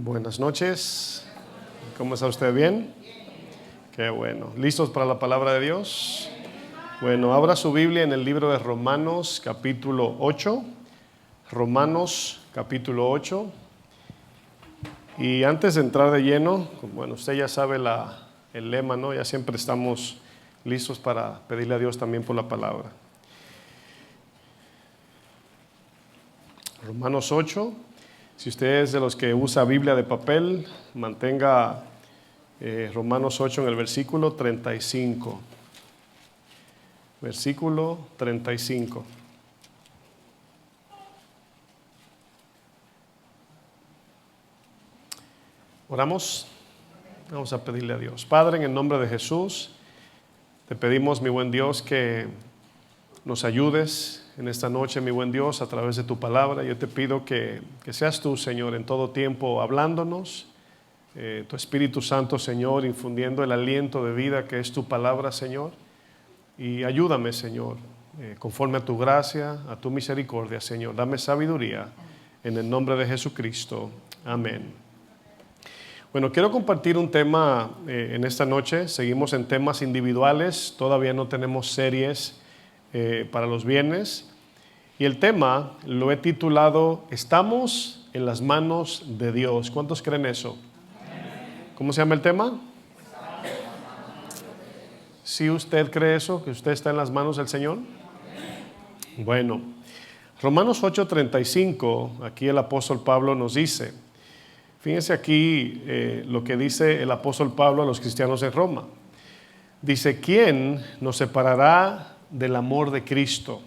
Buenas noches. ¿Cómo está usted? ¿Bien? Qué bueno. ¿Listos para la palabra de Dios? Bueno, abra su Biblia en el libro de Romanos, capítulo 8. Romanos, capítulo 8. Y antes de entrar de lleno, bueno, usted ya sabe el lema, ¿no? Ya siempre estamos listos para pedirle a Dios también por la palabra. Romanos 8. Si usted es de los que usa Biblia de papel, mantenga Romanos 8 en el versículo 35. Versículo 35. Oramos. Vamos a pedirle a Dios. Padre, en el nombre de Jesús, te pedimos, mi buen Dios, que nos ayudes en esta noche, mi buen Dios, a través de tu palabra. Yo te pido que seas tú, Señor, en todo tiempo hablándonos, tu Espíritu Santo, Señor, infundiendo el aliento de vida que es tu palabra, Señor. Y ayúdame, Señor, conforme a tu gracia, a tu misericordia, Señor. Dame sabiduría en el nombre de Jesucristo. Amén. Bueno, quiero compartir un tema en esta noche. Seguimos en temas individuales. Todavía no tenemos series para los viernes. Y el tema lo he titulado Estamos en las manos de Dios. ¿Cuántos creen eso? ¿Cómo se llama el tema? ¿Sí usted cree eso, que usted está en las manos del Señor? Bueno, Romanos 8:35, aquí el apóstol Pablo nos dice, fíjense aquí lo que dice el apóstol Pablo a los cristianos en Roma. Dice, ¿quién nos separará del amor de Cristo?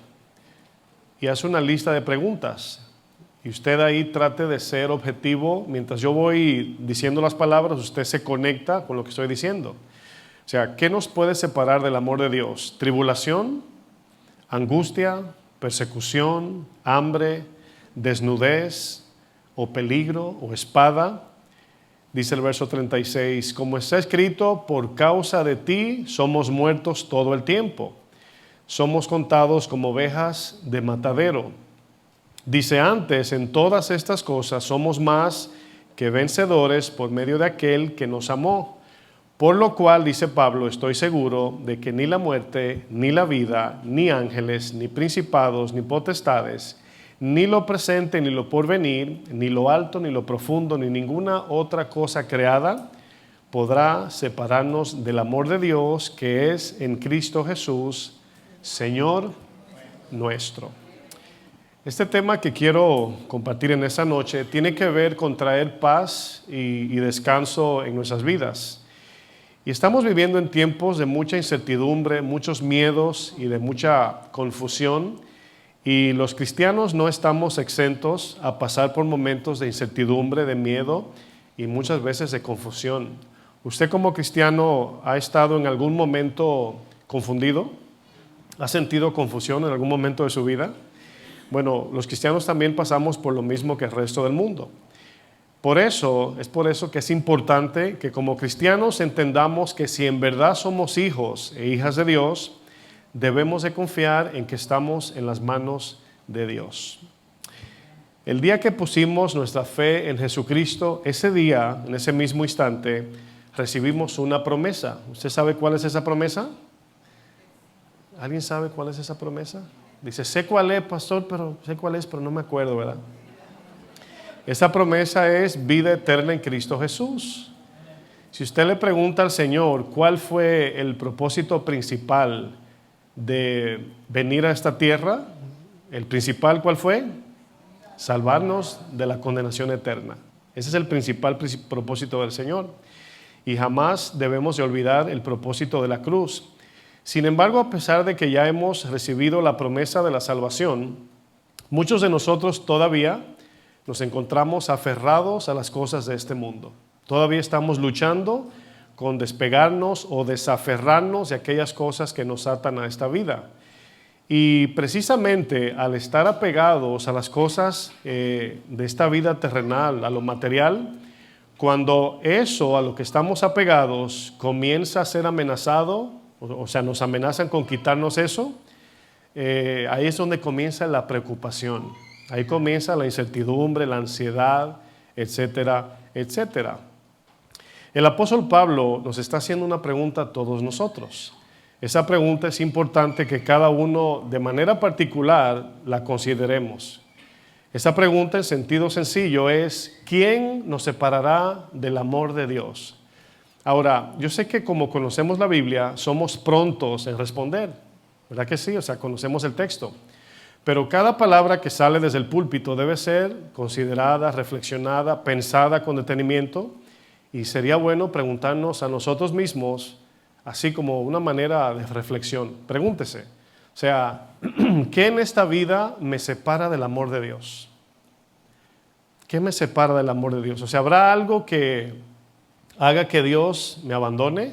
Y hace una lista de preguntas. Y usted ahí trate de ser objetivo. Mientras yo voy diciendo las palabras, usted se conecta con lo que estoy diciendo. O sea, ¿qué nos puede separar del amor de Dios? ¿Tribulación? ¿Angustia? ¿Persecución? ¿Hambre? ¿Desnudez? ¿O peligro? ¿O espada? Dice el verso 36, como está escrito, por causa de ti somos muertos todo el tiempo. Somos contados como ovejas de matadero. Dice antes, en todas estas cosas somos más que vencedores por medio de aquel que nos amó. Por lo cual, dice Pablo, estoy seguro de que ni la muerte, ni la vida, ni ángeles, ni principados, ni potestades, ni lo presente, ni lo porvenir, ni lo alto, ni lo profundo, ni ninguna otra cosa creada podrá separarnos del amor de Dios que es en Cristo Jesús, Señor nuestro. Este tema que quiero compartir en esta noche tiene que ver con traer paz y descanso en nuestras vidas. Y estamos viviendo en tiempos de mucha incertidumbre, muchos miedos y de mucha confusión. Y los cristianos no estamos exentos a pasar por momentos de incertidumbre, de miedo y muchas veces de confusión. ¿Usted como cristiano ha estado en algún momento confundido? ¿Ha sentido confusión en algún momento de su vida? Bueno, los cristianos también pasamos por lo mismo que el resto del mundo. Es por eso que es importante que como cristianos entendamos que si en verdad somos hijos e hijas de Dios, debemos de confiar en que estamos en las manos de Dios. El día que pusimos nuestra fe en Jesucristo, ese día, en ese mismo instante, recibimos una promesa. ¿Usted sabe cuál es esa promesa? ¿Alguien sabe cuál es esa promesa? Dice, sé cuál es, pastor, pero no me acuerdo, ¿verdad? Esa promesa es vida eterna en Cristo Jesús. Si usted le pregunta al Señor cuál fue el propósito principal de venir a esta tierra, el principal, ¿cuál fue? Salvarnos de la condenación eterna. Ese es el principal propósito del Señor. Y jamás debemos de olvidar el propósito de la cruz. Sin embargo, a pesar de que ya hemos recibido la promesa de la salvación, muchos de nosotros todavía nos encontramos aferrados a las cosas de este mundo. Todavía estamos luchando con despegarnos o desaferrarnos de aquellas cosas que nos atan a esta vida. Y precisamente al estar apegados a las cosas de esta vida terrenal, a lo material, cuando eso a lo que estamos apegados comienza a ser amenazado, o sea, nos amenazan con quitarnos eso, ahí es donde comienza la preocupación. Ahí comienza la incertidumbre, la ansiedad, etcétera, etcétera. El apóstol Pablo nos está haciendo una pregunta a todos nosotros. Esa pregunta es importante que cada uno de manera particular la consideremos. Esa pregunta en sentido sencillo es: ¿quién nos separará del amor de Dios? Ahora, yo sé que como conocemos la Biblia, somos prontos en responder, ¿verdad que sí? O sea, conocemos el texto. Pero cada palabra que sale desde el púlpito debe ser considerada, reflexionada, pensada con detenimiento, y sería bueno preguntarnos a nosotros mismos, así como una manera de reflexión. Pregúntese, o sea, ¿qué en esta vida me separa del amor de Dios? ¿Qué me separa del amor de Dios? O sea, ¿habrá algo que haga que Dios me abandone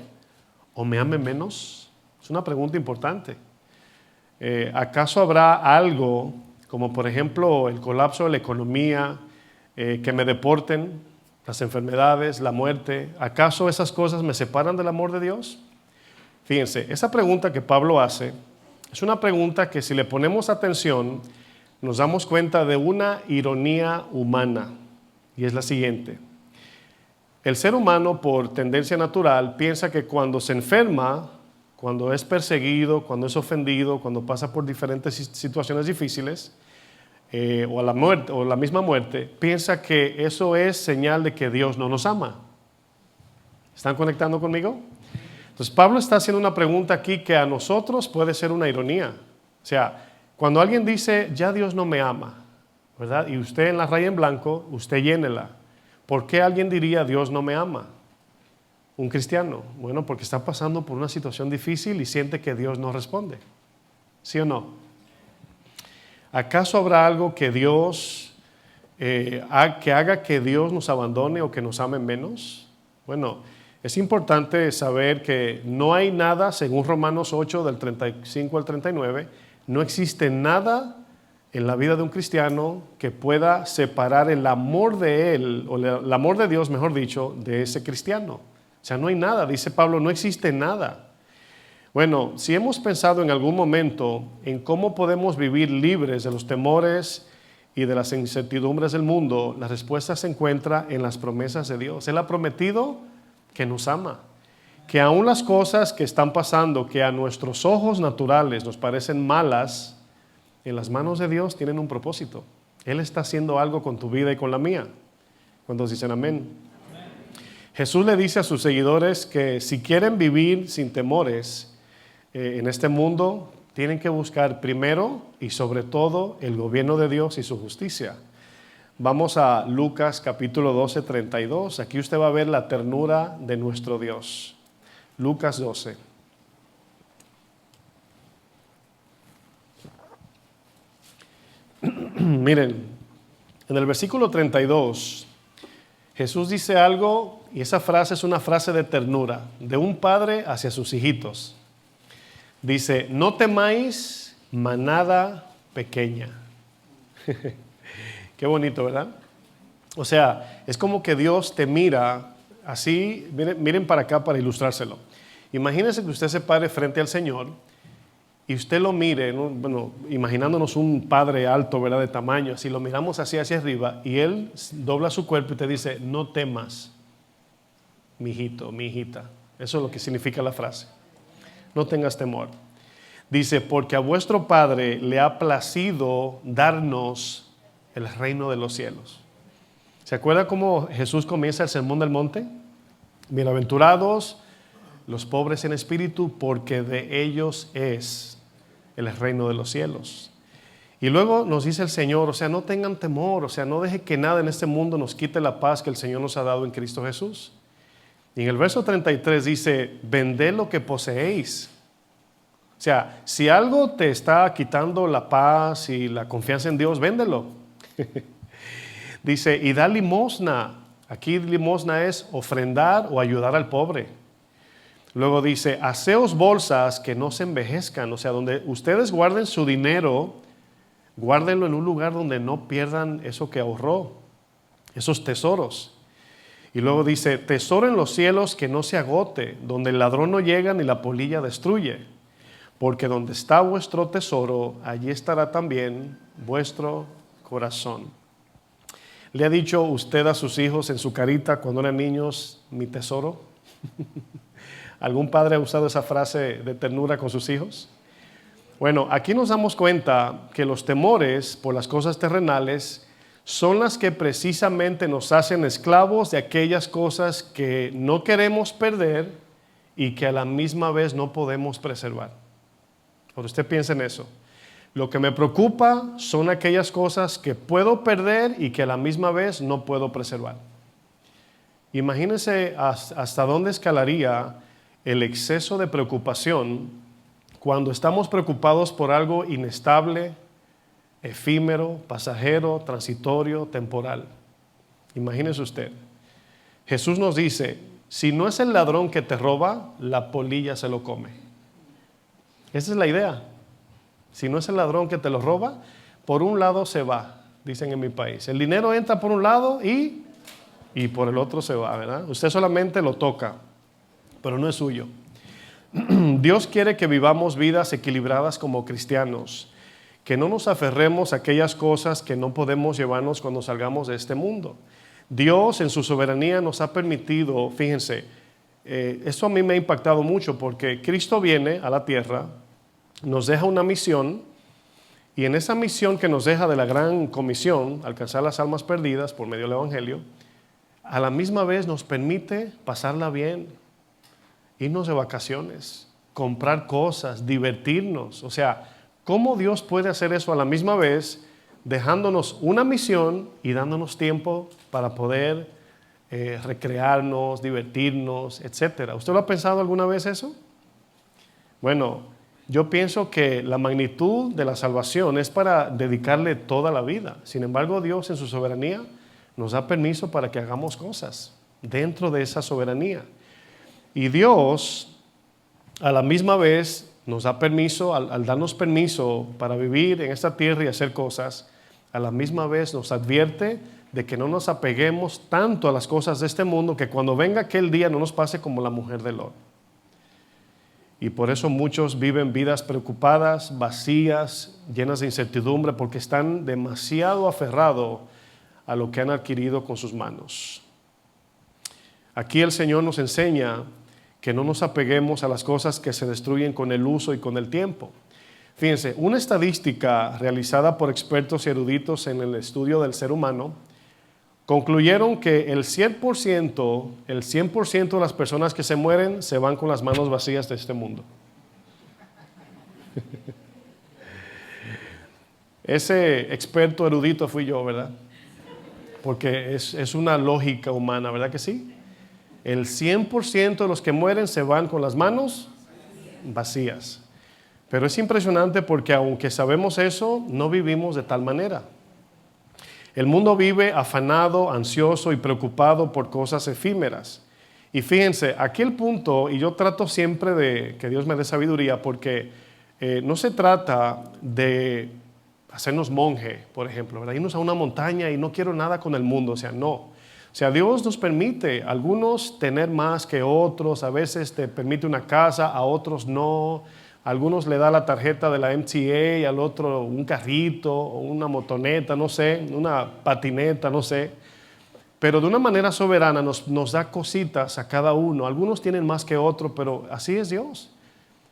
o me ame menos? Es una pregunta importante. ¿Acaso habrá algo, como por ejemplo el colapso de la economía, que me deporten, las enfermedades, la muerte? ¿Acaso esas cosas me separan del amor de Dios? Fíjense, esa pregunta que Pablo hace es una pregunta que, si le ponemos atención, nos damos cuenta de una ironía humana, y es la siguiente. El ser humano, por tendencia natural, piensa que cuando se enferma, cuando es perseguido, cuando es ofendido, cuando pasa por diferentes situaciones difíciles, o la muerte, o la misma muerte, piensa que eso es señal de que Dios no nos ama. ¿Están conectando conmigo? Entonces Pablo está haciendo una pregunta aquí que a nosotros puede ser una ironía. O sea, cuando alguien dice, ya Dios no me ama, ¿verdad? Y usted en la raya en blanco, usted llénela. ¿Por qué alguien diría, Dios no me ama? Un cristiano. Bueno, porque está pasando por una situación difícil y siente que Dios no responde. ¿Sí o no? ¿Acaso habrá algo que Dios, que haga que Dios nos abandone o que nos ame menos? Bueno, es importante saber que no hay nada, según Romanos 8, del 35 al 39, no existe nada en la vida de un cristiano que pueda separar el amor de él, o el amor de Dios, mejor dicho, de ese cristiano. O sea, no hay nada, dice Pablo, no existe nada. Bueno, si hemos pensado en algún momento en cómo podemos vivir libres de los temores y de las incertidumbres del mundo, la respuesta se encuentra en las promesas de Dios. Él ha prometido que nos ama, que aún las cosas que están pasando, que a nuestros ojos naturales nos parecen malas, en las manos de Dios tienen un propósito. Él está haciendo algo con tu vida y con la mía. ¿Cuántos dicen amén? Amén. Jesús le dice a sus seguidores que si quieren vivir sin temores en este mundo, tienen que buscar primero y sobre todo el gobierno de Dios y su justicia. Vamos a Lucas capítulo 12, 32. Aquí usted va a ver la ternura de nuestro Dios. Lucas 12. Miren, en el versículo 32, Jesús dice algo, y esa frase es una frase de ternura, de un padre hacia sus hijitos. Dice, no temáis, manada pequeña. Qué bonito, ¿verdad? O sea, es como que Dios te mira así. Miren para acá para ilustrárselo. Imagínense que usted se pare frente al Señor y usted lo mire, ¿no? Bueno, imaginándonos un padre alto, ¿verdad? De tamaño, así lo miramos así hacia arriba, y Él dobla su cuerpo y te dice, no temas, mi hijito, mi hijita. Eso es lo que significa la frase. No tengas temor. Dice, porque a vuestro Padre le ha placido darnos el reino de los cielos. ¿Se acuerda cómo Jesús comienza el sermón del monte? Bienaventurados los pobres en espíritu, porque de ellos es el reino de los cielos. Y luego nos dice el Señor, o sea, no tengan temor, o sea, no deje que nada en este mundo nos quite la paz que el Señor nos ha dado en Cristo Jesús. Y en el verso 33 dice, vended lo que poseéis. O sea, si algo te está quitando la paz y la confianza en Dios, véndelo. Dice, y da limosna. Aquí limosna es ofrendar o ayudar al pobre. Luego dice, haceos bolsas que no se envejezcan. O sea, donde ustedes guarden su dinero, guárdenlo en un lugar donde no pierdan eso que ahorró, esos tesoros. Y luego dice, tesoro en los cielos que no se agote, donde el ladrón no llega ni la polilla destruye. Porque donde está vuestro tesoro, allí estará también vuestro corazón. ¿Le ha dicho usted a sus hijos en su carita cuando eran niños, mi tesoro? ¿Algún padre ha usado esa frase de ternura con sus hijos? Bueno, aquí nos damos cuenta que los temores por las cosas terrenales son las que precisamente nos hacen esclavos de aquellas cosas que no queremos perder y que a la misma vez no podemos preservar. Ahora usted piensa en eso. Lo que me preocupa son aquellas cosas que puedo perder y que a la misma vez no puedo preservar. Imagínense hasta dónde escalaría el exceso de preocupación cuando estamos preocupados por algo inestable, efímero, pasajero, transitorio, temporal. Imagínese usted. Jesús nos dice, si no es el ladrón que te roba, la polilla se lo come. Esa es la idea. Si no es el ladrón que te lo roba, por un lado se va, dicen en mi país. El dinero entra por un lado y por el otro se va, ¿verdad? Usted solamente lo toca, pero no es suyo. Dios quiere que vivamos vidas equilibradas como cristianos, que no nos aferremos a aquellas cosas que no podemos llevarnos cuando salgamos de este mundo. Dios en su soberanía nos ha permitido, fíjense, esto a mí me ha impactado mucho porque Cristo viene a la tierra, nos deja una misión y en esa misión que nos deja de la gran comisión, alcanzar las almas perdidas por medio del Evangelio, a la misma vez nos permite pasarla bien, irnos de vacaciones, comprar cosas, divertirnos. O sea, ¿cómo Dios puede hacer eso a la misma vez, dejándonos una misión y dándonos tiempo para poder recrearnos, divertirnos, etcétera? ¿Usted lo ha pensado alguna vez eso? Bueno, yo pienso que la magnitud de la salvación es para dedicarle toda la vida. Sin embargo, Dios en su soberanía nos da permiso para que hagamos cosas dentro de esa soberanía. Y Dios a la misma vez nos da permiso, al darnos permiso para vivir en esta tierra y hacer cosas, a la misma vez nos advierte de que no nos apeguemos tanto a las cosas de este mundo, que cuando venga aquel día no nos pase como la mujer de Lot. Y por eso muchos viven vidas preocupadas, vacías, llenas de incertidumbre, porque están demasiado aferrados a lo que han adquirido con sus manos. Aquí el Señor nos enseña que no nos apeguemos a las cosas que se destruyen con el uso y con el tiempo. Fíjense, una estadística realizada por expertos y eruditos en el estudio del ser humano concluyeron que el 100% de las personas que se mueren se van con las manos vacías de este mundo. Ese experto erudito fui yo, ¿verdad? Porque es una lógica humana, ¿verdad que sí? El 100% de los que mueren se van con las manos vacías. Pero es impresionante porque aunque sabemos eso, no vivimos de tal manera. El mundo vive afanado, ansioso y preocupado por cosas efímeras. Y fíjense, aquí el punto, y yo trato siempre de que Dios me dé sabiduría, porque no se trata de hacernos monje, por ejemplo, ¿verdad? Irnos a una montaña y no quiero nada con el mundo, o sea, no. O sea, Dios nos permite, a algunos tener más que otros, a veces te permite una casa, a otros no. A algunos le da la tarjeta de la MTA, al otro un carrito, o una motoneta, no sé, una patineta, no sé. Pero de una manera soberana nos da cositas a cada uno. Algunos tienen más que otros, pero así es Dios.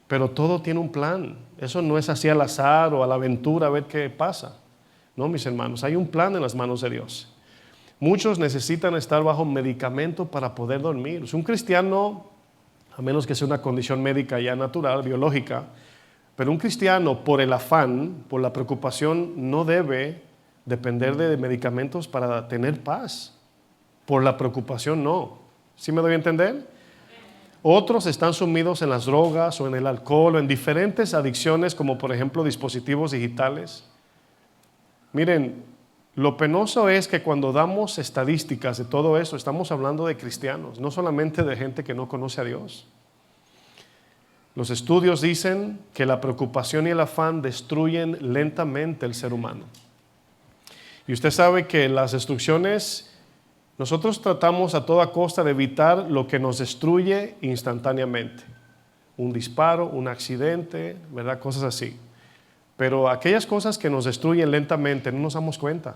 Pero todo tiene un plan. Eso no es así al azar o a la aventura a ver qué pasa. No, mis hermanos, hay un plan en las manos de Dios. Muchos necesitan estar bajo medicamento para poder dormir. Un cristiano, a menos que sea una condición médica ya natural, biológica, pero un cristiano por el afán, por la preocupación, no debe depender de medicamentos para tener paz. Por la preocupación no. ¿Sí me doy a entender? Otros están sumidos en las drogas o en el alcohol o en diferentes adicciones, como por ejemplo dispositivos digitales. Miren, lo penoso es que cuando damos estadísticas de todo eso, estamos hablando de cristianos, no solamente de gente que no conoce a Dios. Los estudios dicen que la preocupación y el afán destruyen lentamente el ser humano. Y usted sabe que las destrucciones, nosotros tratamos a toda costa de evitar lo que nos destruye instantáneamente. Un disparo, un accidente, ¿verdad? Cosas así. Pero aquellas cosas que nos destruyen lentamente no nos damos cuenta.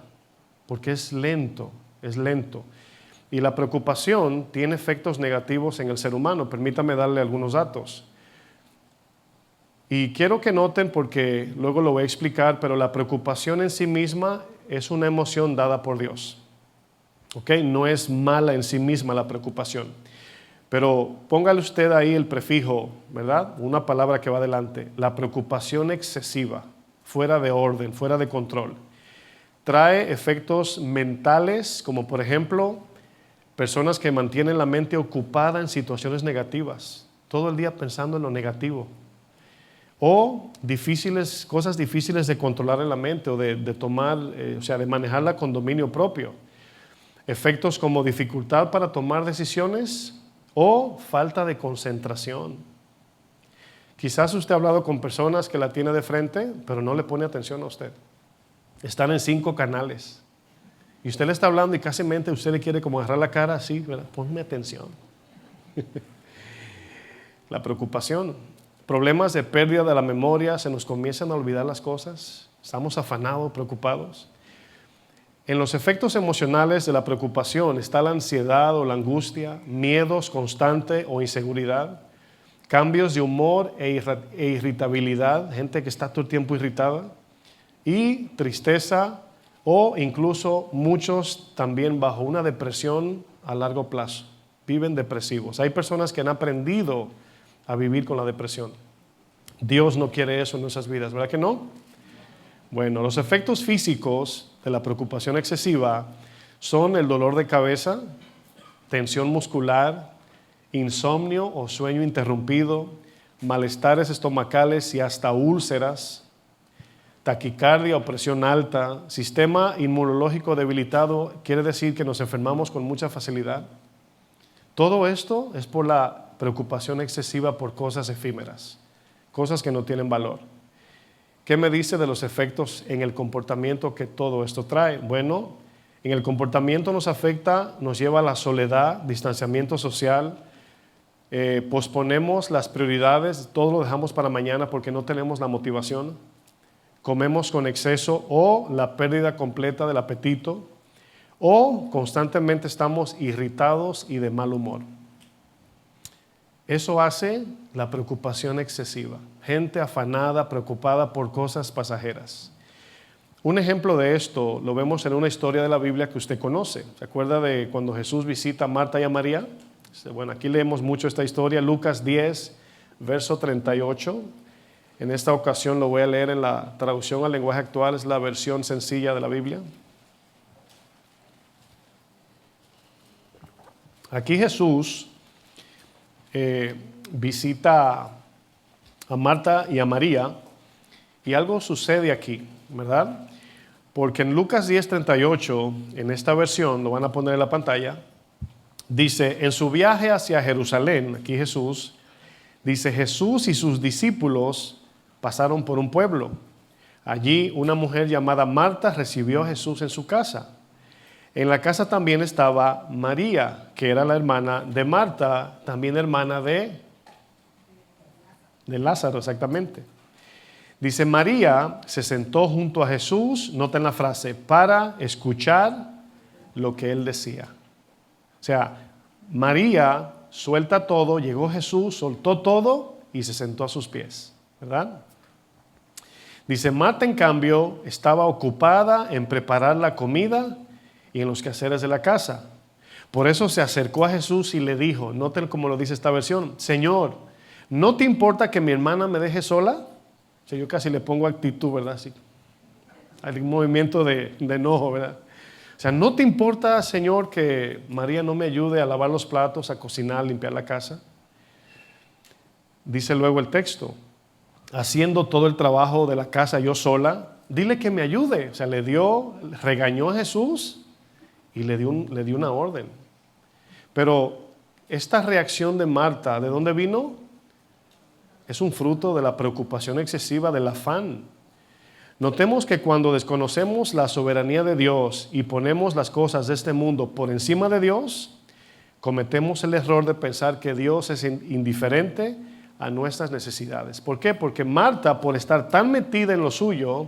porque es lento, es lento. Y la preocupación tiene efectos negativos en el ser humano. Permítame darle algunos datos. Y quiero que noten, porque luego lo voy a explicar, pero la preocupación en sí misma es una emoción dada por Dios. ¿Ok? No es mala en sí misma la preocupación. Pero póngale usted ahí el prefijo, ¿verdad? Una palabra que va adelante. La preocupación excesiva, fuera de orden, fuera de control, trae efectos mentales, como por ejemplo, personas que mantienen la mente ocupada en situaciones negativas, todo el día pensando en lo negativo. O cosas difíciles de controlar en la mente o de tomar, de manejarla con dominio propio. Efectos como dificultad para tomar decisiones o falta de concentración. Quizás usted ha hablado con personas que la tiene de frente, pero no le pone atención a usted. Están en 5 canales. Y usted le está hablando y casi usted le quiere como agarrar la cara así, ¿verdad? Ponme atención. La preocupación. Problemas de pérdida de la memoria, se nos comienzan a olvidar las cosas. Estamos afanados, preocupados. En los efectos emocionales de la preocupación está la ansiedad o la angustia, miedos constante o inseguridad, cambios de humor e irritabilidad, gente que está todo el tiempo irritada, y tristeza, o incluso muchos también bajo una depresión a largo plazo. Viven depresivos. Hay personas que han aprendido a vivir con la depresión. Dios no quiere eso en nuestras vidas, ¿verdad que no? Bueno, los efectos físicos de la preocupación excesiva son el dolor de cabeza, tensión muscular, insomnio o sueño interrumpido, malestares estomacales y hasta úlceras, taquicardia o presión alta, sistema inmunológico debilitado, quiere decir que nos enfermamos con mucha facilidad. Todo esto es por la preocupación excesiva por cosas efímeras, cosas que no tienen valor. ¿Qué me dice de los efectos en el comportamiento que todo esto trae? Bueno, en el comportamiento nos afecta, nos lleva a la soledad, distanciamiento social, posponemos las prioridades, todo lo dejamos para mañana porque no tenemos la motivación, comemos con exceso o la pérdida completa del apetito, o constantemente estamos irritados y de mal humor. Eso hace la preocupación excesiva. Gente afanada, preocupada por cosas pasajeras. Un ejemplo de esto lo vemos en una historia de la Biblia que usted conoce. ¿Se acuerda de cuando Jesús visita a Marta y a María? Bueno, aquí leemos mucho esta historia, Lucas 10, verso 38. En esta ocasión lo voy a leer en la traducción al lenguaje actual, es la versión sencilla de la Biblia. Aquí Jesús visita a Marta y a María y algo sucede aquí, ¿verdad? Porque en Lucas 10:38, en esta versión, lo van a poner en la pantalla, dice, en su viaje hacia Jerusalén, aquí Jesús, dice, Jesús y sus discípulos pasaron por un pueblo. Allí una mujer llamada Marta recibió a Jesús en su casa. En la casa también estaba María, que era la hermana de Marta, también hermana de Lázaro, exactamente. Dice, María se sentó junto a Jesús, noten la frase, para escuchar lo que él decía. O sea, María suelta todo, llegó Jesús, soltó todo y se sentó a sus pies, ¿verdad? Dice, Marta en cambio estaba ocupada en preparar la comida y en los quehaceres de la casa. Por eso se acercó a Jesús y le dijo, noten cómo lo dice esta versión, Señor, ¿no te importa que mi hermana me deje sola? O sea, yo casi le pongo actitud, ¿verdad? Así, hay un movimiento de enojo, ¿verdad? O sea, ¿no te importa, Señor, que María no me ayude a lavar los platos, a cocinar, a limpiar la casa? Dice luego el texto, haciendo todo el trabajo de la casa yo sola, dile que me ayude. O sea, regañó a Jesús y le dio una orden. Pero esta reacción de Marta, ¿de dónde vino? Es un fruto de la preocupación excesiva, del afán. Notemos que cuando desconocemos la soberanía de Dios y ponemos las cosas de este mundo por encima de Dios, cometemos el error de pensar que Dios es indiferente a nuestras necesidades. ¿Por qué? Porque Marta, por estar tan metida en lo suyo,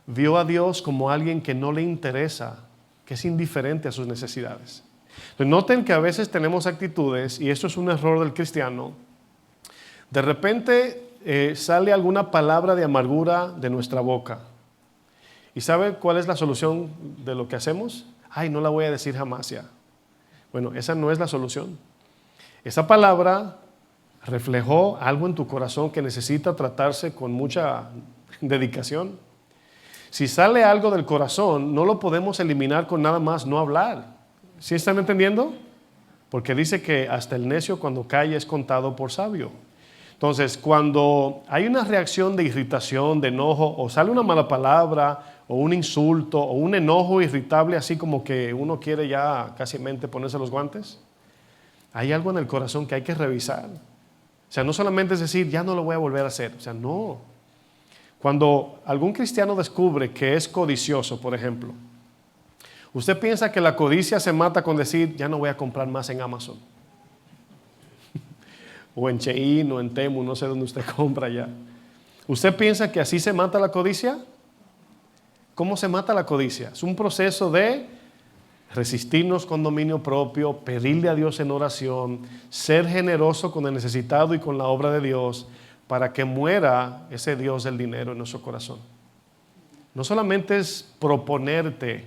vio a Dios como alguien que no le interesa que es indiferente a sus necesidades. Entonces, noten que a veces tenemos actitudes, y esto es un error del cristiano. De repente sale alguna palabra de amargura de nuestra boca. ¿Y sabe cuál es la solución de lo que hacemos? Ay, no la voy a decir jamás ya. Bueno, esa no es la solución. Esa palabra reflejó algo en tu corazón que necesita tratarse con mucha dedicación. Si sale algo del corazón, no lo podemos eliminar con nada más no hablar. ¿Sí están entendiendo? Porque dice que hasta el necio cuando calla es contado por sabio. Entonces, cuando hay una reacción de irritación, de enojo, o sale una mala palabra, o un insulto, o un enojo irritable, así como que uno quiere ya casi ponerse los guantes, hay algo en el corazón que hay que revisar. O sea, no solamente es decir, ya no lo voy a volver a hacer. O sea, no. Cuando algún cristiano descubre que es codicioso, por ejemplo, usted piensa que la codicia se mata con decir, ya no voy a comprar más en Amazon. O en Shein o en Temu, no sé dónde usted compra ya. ¿Usted piensa que así se mata la codicia? ¿Cómo se mata la codicia? Es un proceso de resistirnos con dominio propio, pedirle a Dios en oración, ser generoso con el necesitado y con la obra de Dios para que muera ese Dios del dinero en nuestro corazón. No solamente es proponerte,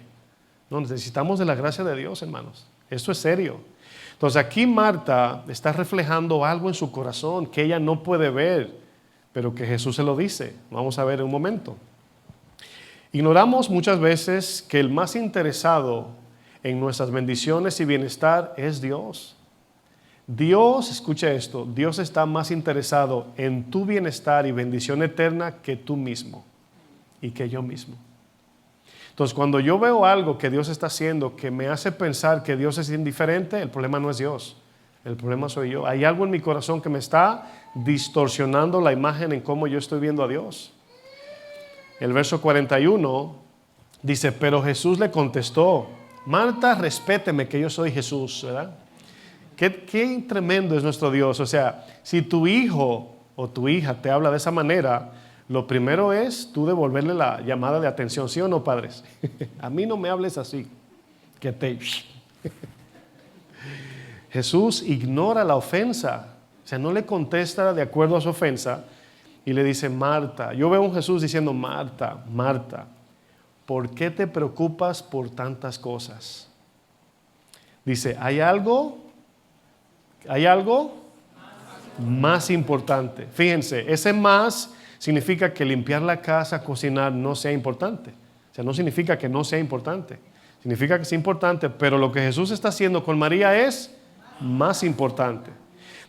no, necesitamos de la gracia de Dios, hermanos. Esto es serio. Entonces aquí Marta está reflejando algo en su corazón que ella no puede ver, pero que Jesús se lo dice. Vamos a ver en un momento. Ignoramos muchas veces que el más interesado en nuestras bendiciones y bienestar es Dios. Dios, escucha esto, Dios está más interesado en tu bienestar y bendición eterna que tú mismo y que yo mismo. Entonces, cuando yo veo algo que Dios está haciendo que me hace pensar que Dios es indiferente, el problema no es Dios, el problema soy yo. Hay algo en mi corazón que me está distorsionando la imagen en cómo yo estoy viendo a Dios. El verso 41 dice, pero Jesús le contestó, Marta, respéteme que yo soy Jesús, ¿verdad? Qué tremendo es nuestro Dios. O sea, si tu hijo o tu hija te habla de esa manera, lo primero es tú devolverle la llamada de atención, ¿sí o no, padres? A mí no me hables así, que te... Jesús ignora la ofensa, o sea, no le contesta de acuerdo a su ofensa y le dice, Marta, yo veo a un Jesús diciendo, Marta, Marta, ¿por qué te preocupas por tantas cosas? Dice, ¿hay algo más importante? Fíjense, ese más significa que limpiar la casa, cocinar no sea importante. O sea, no significa que no sea importante. Significa que es importante, pero lo que Jesús está haciendo con María es más importante.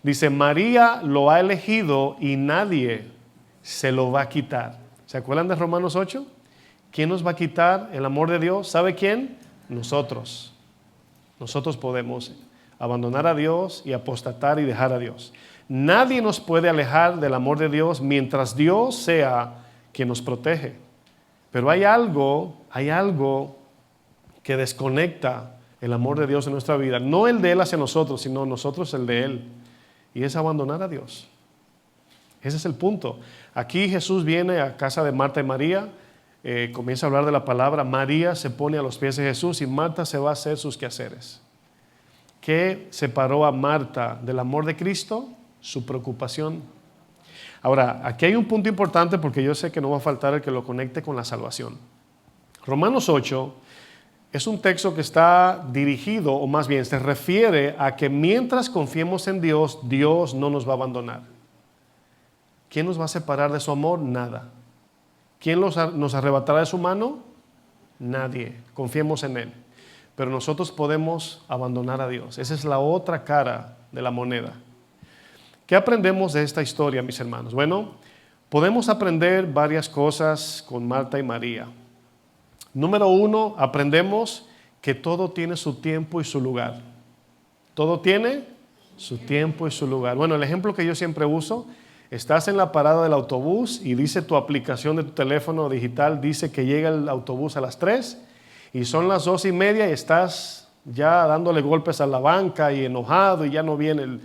Dice, María lo ha elegido y nadie se lo va a quitar. ¿Se acuerdan de Romanos 8? ¿Quién nos va a quitar el amor de Dios? ¿Sabe quién? Nosotros. Nosotros podemos abandonar a Dios y apostatar y dejar a Dios. Nadie nos puede alejar del amor de Dios mientras Dios sea quien nos protege. Pero hay algo que desconecta el amor de Dios en nuestra vida. No el de Él hacia nosotros, sino nosotros el de Él. Y es abandonar a Dios. Ese es el punto. Aquí Jesús viene a casa de Marta y María, comienza a hablar de la palabra. María se pone a los pies de Jesús y Marta se va a hacer sus quehaceres. ¿Qué separó a Marta del amor de Cristo? Su preocupación. Ahora, aquí hay un punto importante porque yo sé que no va a faltar el que lo conecte con la salvación. Romanos 8 es un texto que está dirigido, o más bien se refiere a que mientras confiemos en Dios, Dios no nos va a abandonar. ¿Quién nos va a separar de su amor? Nada. ¿Quién nos arrebatará de su mano? Nadie. Confiemos en Él. Pero nosotros podemos abandonar a Dios. Esa es la otra cara de la moneda. ¿Qué aprendemos de esta historia, mis hermanos? Bueno, podemos aprender varias cosas con Marta y María. Número 1, aprendemos que todo tiene su tiempo y su lugar. Todo tiene su tiempo y su lugar. Bueno, el ejemplo que yo siempre uso, estás en la parada del autobús y dice tu aplicación de tu teléfono digital, dice que llega el autobús a las 3 y son las 2:30 y estás ya dándole golpes a la banca y enojado y ya no viene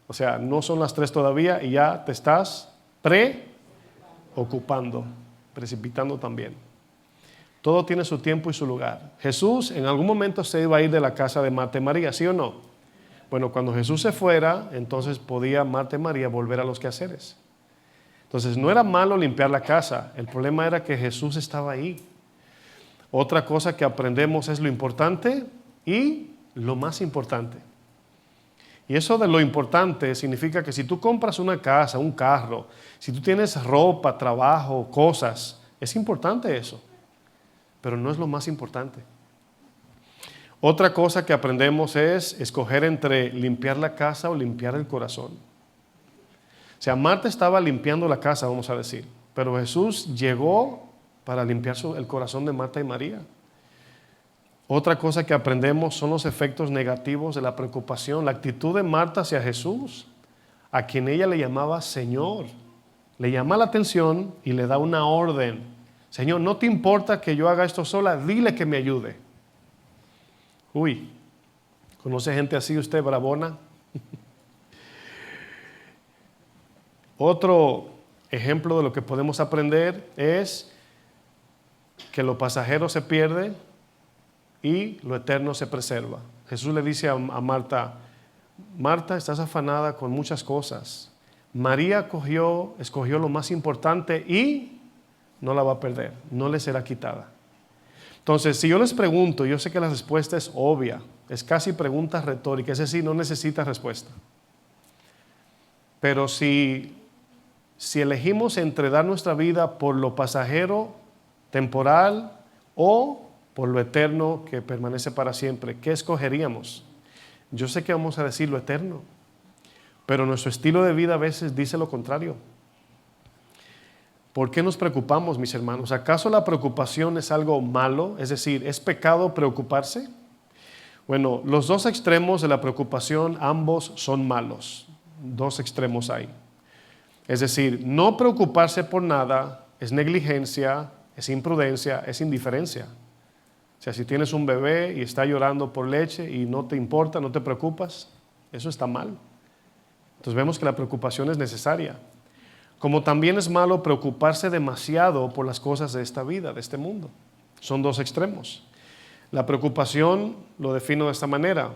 o sea, no son las 3 todavía y ya te estás preocupando, precipitando también. Todo tiene su tiempo y su lugar. Jesús en algún momento se iba a ir de la casa de Marta y María, ¿sí o no? Bueno, cuando Jesús se fuera, entonces podía Marta y María volver a los quehaceres. Entonces no era malo limpiar la casa, el problema era que Jesús estaba ahí. Otra cosa que aprendemos es lo importante y lo más importante. Y eso de lo importante significa que si tú compras una casa, un carro, si tú tienes ropa, trabajo, cosas, es importante eso, pero no es lo más importante. Otra cosa que aprendemos es escoger entre limpiar la casa o limpiar el corazón. O sea, Marta estaba limpiando la casa, vamos a decir, pero Jesús llegó para limpiar el corazón de Marta y María. Otra cosa que aprendemos son los efectos negativos de la preocupación. La actitud de Marta hacia Jesús, a quien ella le llamaba Señor, le llama la atención y le da una orden. Señor, ¿no te importa que yo haga esto sola? Dile que me ayude. Uy, ¿conoce gente así usted, bravona? Otro ejemplo de lo que podemos aprender es que lo pasajero se pierde y lo eterno se preserva. Jesús le dice a Marta, Marta, estás afanada con muchas cosas. María escogió lo más importante y no la va a perder, no le será quitada. Entonces, si yo les pregunto, yo sé que la respuesta es obvia, es casi pregunta retórica, es decir, no necesita respuesta. Pero si elegimos entre dar nuestra vida por lo pasajero, temporal o por lo eterno que permanece para siempre, ¿qué escogeríamos? Yo sé que vamos a decir lo eterno, pero nuestro estilo de vida a veces dice lo contrario. ¿Por qué nos preocupamos, mis hermanos? ¿Acaso la preocupación es algo malo? Es decir, ¿es pecado preocuparse? Bueno, los dos extremos de la preocupación, ambos son malos. Dos extremos hay. Es decir, no preocuparse por nada es negligencia, es imprudencia, es indiferencia. O sea, si tienes un bebé y está llorando por leche y no te importa, no te preocupas, eso está mal. Entonces vemos que la preocupación es necesaria. Como también es malo preocuparse demasiado por las cosas de esta vida, de este mundo. Son dos extremos. La preocupación lo defino de esta manera.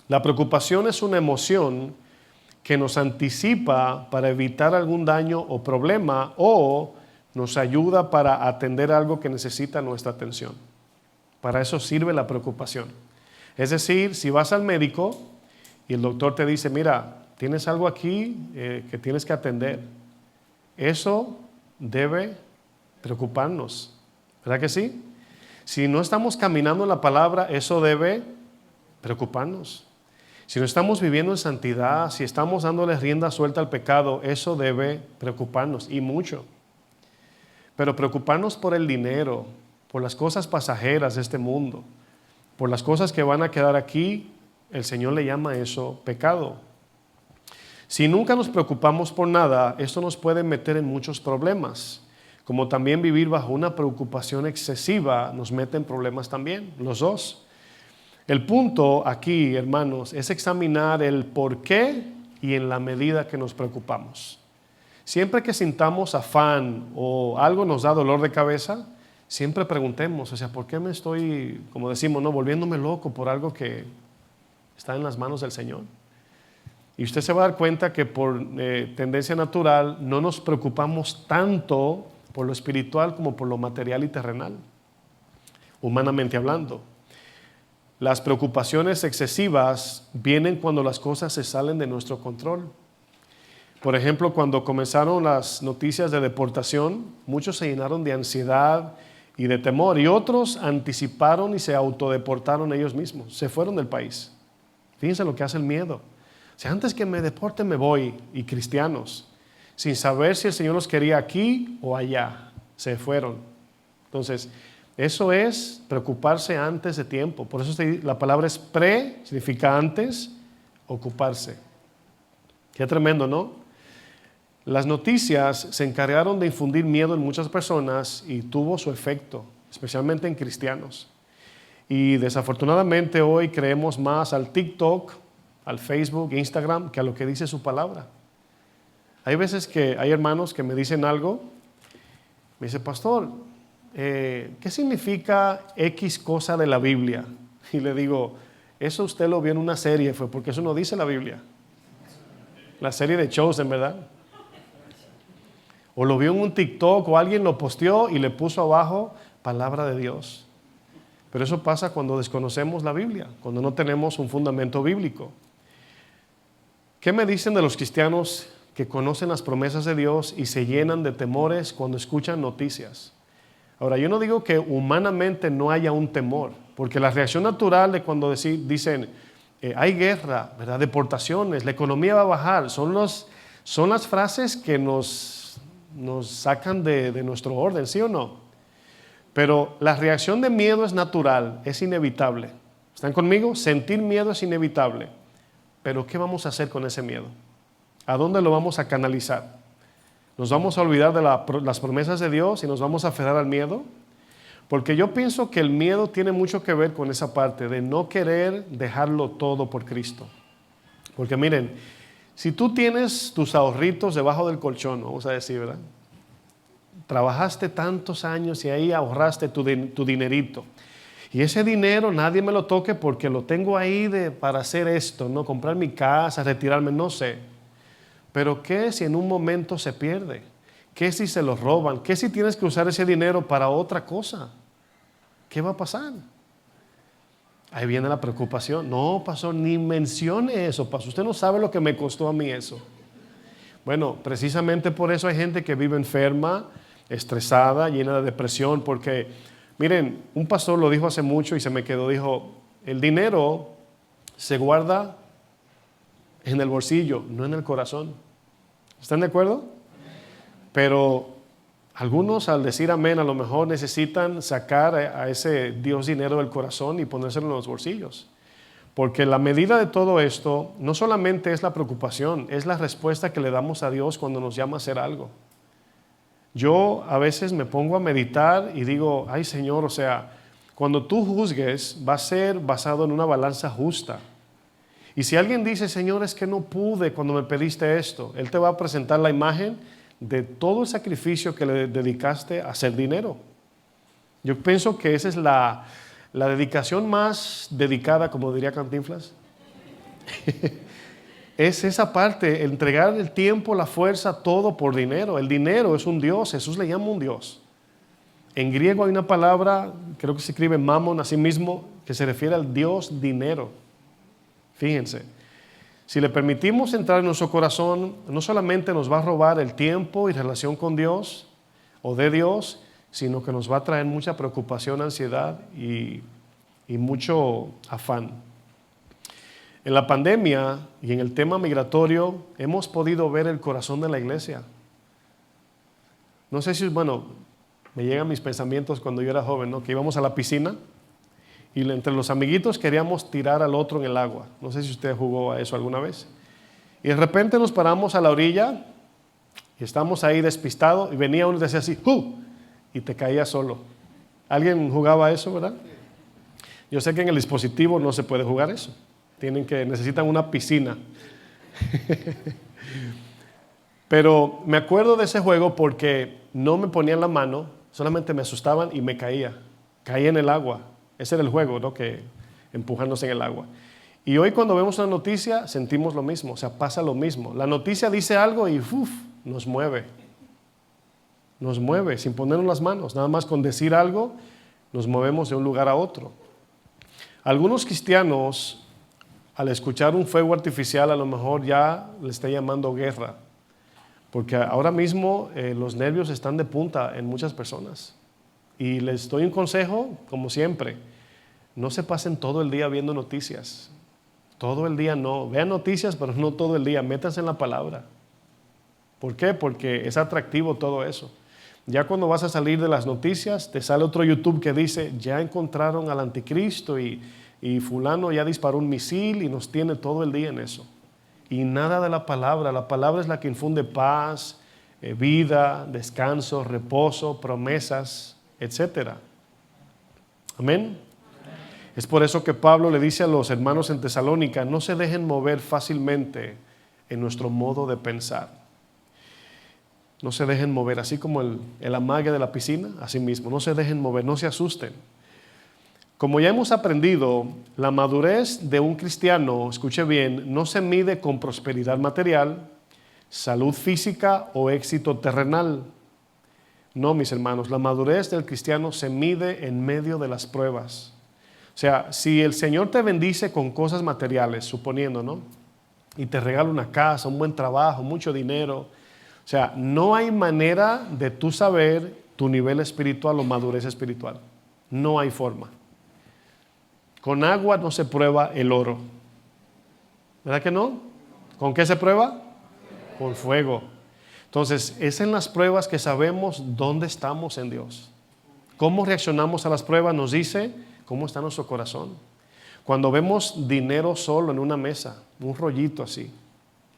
La preocupación es una emoción que nos anticipa para evitar algún daño o problema o nos ayuda para atender algo que necesita nuestra atención. Para eso sirve la preocupación. Es decir, si vas al médico y el doctor te dice, mira, tienes algo aquí que tienes que atender. Eso debe preocuparnos, ¿verdad que sí? Si no estamos caminando en la palabra, eso debe preocuparnos. Si no estamos viviendo en santidad, si estamos dándole rienda suelta al pecado, eso debe preocuparnos y mucho. Pero preocuparnos por el dinero, por las cosas pasajeras de este mundo, por las cosas que van a quedar aquí, el Señor le llama eso pecado. Si nunca nos preocupamos por nada, esto nos puede meter en muchos problemas. Como también vivir bajo una preocupación excesiva nos mete en problemas también, los dos. El punto aquí, hermanos, es examinar el por qué y en la medida que nos preocupamos. Siempre que sintamos afán o algo nos da dolor de cabeza, siempre preguntemos, o sea, ¿por qué me estoy, como decimos, no, volviéndome loco por algo que está en las manos del Señor? Y usted se va a dar cuenta que por tendencia natural no nos preocupamos tanto por lo espiritual como por lo material y terrenal, humanamente hablando. Las preocupaciones excesivas vienen cuando las cosas se salen de nuestro control. Por ejemplo, cuando comenzaron las noticias de deportación, muchos se llenaron de ansiedad y de temor y otros anticiparon y se autodeportaron ellos mismos, se fueron del país. Fíjense lo que hace el miedo. O sea, antes que me deporten me voy, y cristianos, sin saber si el Señor los quería aquí o allá, se fueron. Entonces, eso es preocuparse antes de tiempo. Por eso la palabra es pre, significa antes, ocuparse. Qué tremendo, ¿no? Las noticias se encargaron de infundir miedo en muchas personas y tuvo su efecto, especialmente en cristianos. Y desafortunadamente hoy creemos más al TikTok, al Facebook, Instagram, que a lo que dice su palabra. Hay veces que hay hermanos que me dicen algo, me dice, pastor, ¿qué significa X cosa de la Biblia? Y le digo, eso usted lo vio en una serie, fue porque eso no dice la Biblia. La serie de Chosen, ¿verdad? O lo vio en un TikTok o alguien lo posteó y le puso abajo palabra de Dios. Pero eso pasa cuando desconocemos la Biblia, cuando no tenemos un fundamento bíblico. ¿Qué me dicen de los cristianos que conocen las promesas de Dios y se llenan de temores cuando escuchan noticias? Ahora, yo no digo que humanamente no haya un temor, porque la reacción natural de cuando dicen hay guerra, ¿verdad? Deportaciones, la economía va a bajar, son las frases que nos sacan de nuestro orden, ¿sí o no? Pero la reacción de miedo es natural, es inevitable. ¿Están conmigo? Sentir miedo es inevitable. Pero ¿qué vamos a hacer con ese miedo? ¿A dónde lo vamos a canalizar? ¿Nos vamos a olvidar de las promesas de Dios y nos vamos a aferrar al miedo? Porque yo pienso que el miedo tiene mucho que ver con esa parte de no querer dejarlo todo por Cristo. Porque miren, si tú tienes tus ahorritos debajo del colchón, vamos a decir, ¿verdad? Trabajaste tantos años y ahí ahorraste tu dinerito. Y ese dinero nadie me lo toque porque lo tengo ahí para hacer esto, ¿no? Comprar mi casa, retirarme, no sé. Pero ¿qué si en un momento se pierde? ¿Qué si se lo roban? ¿Qué si tienes que usar ese dinero para otra cosa? ¿Qué va a pasar? Ahí viene la preocupación. No, pastor, ni mencione eso, pastor. Usted no sabe lo que me costó a mí eso. Bueno, precisamente por eso hay gente que vive enferma, estresada, llena de depresión, porque, miren, un pastor lo dijo hace mucho y se me quedó, dijo, el dinero se guarda en el bolsillo, no en el corazón. ¿Están de acuerdo? Pero algunos al decir amén a lo mejor necesitan sacar a ese Dios dinero del corazón y ponérselo en los bolsillos. Porque la medida de todo esto no solamente es la preocupación, es la respuesta que le damos a Dios cuando nos llama a hacer algo. Yo a veces me pongo a meditar y digo, ay Señor, o sea, cuando tú juzgues va a ser basado en una balanza justa. Y si alguien dice, Señor, es que no pude cuando me pediste esto, Él te va a presentar la imagen de todo el sacrificio que le dedicaste a hacer dinero. Yo pienso que esa es la dedicación más dedicada, como diría Cantinflas. Es esa parte, entregar el tiempo, la fuerza, todo por dinero. El dinero es un Dios, Jesús le llama un Dios. En griego hay una palabra, creo que se escribe mamón así mismo, que se refiere al Dios dinero. Fíjense, si le permitimos entrar en nuestro corazón, no solamente nos va a robar el tiempo y relación con Dios o de Dios, sino que nos va a traer mucha preocupación, ansiedad y mucho afán. En la pandemia y en el tema migratorio hemos podido ver el corazón de la iglesia. No sé si, me llegan mis pensamientos cuando yo era joven, ¿no? Que íbamos a la piscina y entre los amiguitos queríamos tirar al otro en el agua. No sé si usted jugó a eso alguna vez. Y de repente nos paramos a la orilla y estamos ahí despistados y venía uno y decía así, ¡hu! Y te caía solo. ¿Alguien jugaba a eso, verdad? Yo sé que en el dispositivo no se puede jugar eso. Necesitan una piscina. Pero me acuerdo de ese juego porque no me ponían la mano, solamente me asustaban y me caía en el agua. Ese era el juego, ¿no? Que empujándose en el agua. Y hoy cuando vemos una noticia sentimos lo mismo, o sea, pasa lo mismo. La noticia dice algo y nos mueve. Nos mueve sin ponernos las manos, nada más con decir algo nos movemos de un lugar a otro. Algunos cristianos al escuchar un fuego artificial a lo mejor ya le está llamando guerra, porque ahora mismo los nervios están de punta en muchas personas. Y les doy un consejo, como siempre, no se pasen todo el día viendo noticias. Todo el día no, vean noticias, pero no todo el día, métanse en la palabra. ¿Por qué? Porque es atractivo todo eso. Ya cuando vas a salir de las noticias, te sale otro YouTube que dice, ya encontraron al anticristo y fulano ya disparó un misil y nos tiene todo el día en eso. Y nada de la palabra es la que infunde paz, vida, descanso, reposo, promesas, etc. Amén. Es por eso que Pablo le dice a los hermanos en Tesalónica, no se dejen mover fácilmente en nuestro modo de pensar. No se dejen mover, así como el amague de la piscina, así mismo, no se dejen mover, no se asusten. Como ya hemos aprendido, la madurez de un cristiano, escuche bien, no se mide con prosperidad material, salud física o éxito terrenal. No, mis hermanos, la madurez del cristiano se mide en medio de las pruebas. O sea, si el Señor te bendice con cosas materiales, suponiendo, ¿no? Y te regala una casa, un buen trabajo, mucho dinero. O sea, no hay manera de tú saber tu nivel espiritual o madurez espiritual. No hay forma. Con agua no se prueba el oro. ¿Verdad que no? ¿Con qué se prueba? Con fuego. Entonces, es en las pruebas que sabemos dónde estamos en Dios. Cómo reaccionamos a las pruebas nos dice cómo está nuestro corazón. Cuando vemos dinero solo en una mesa, un rollito así,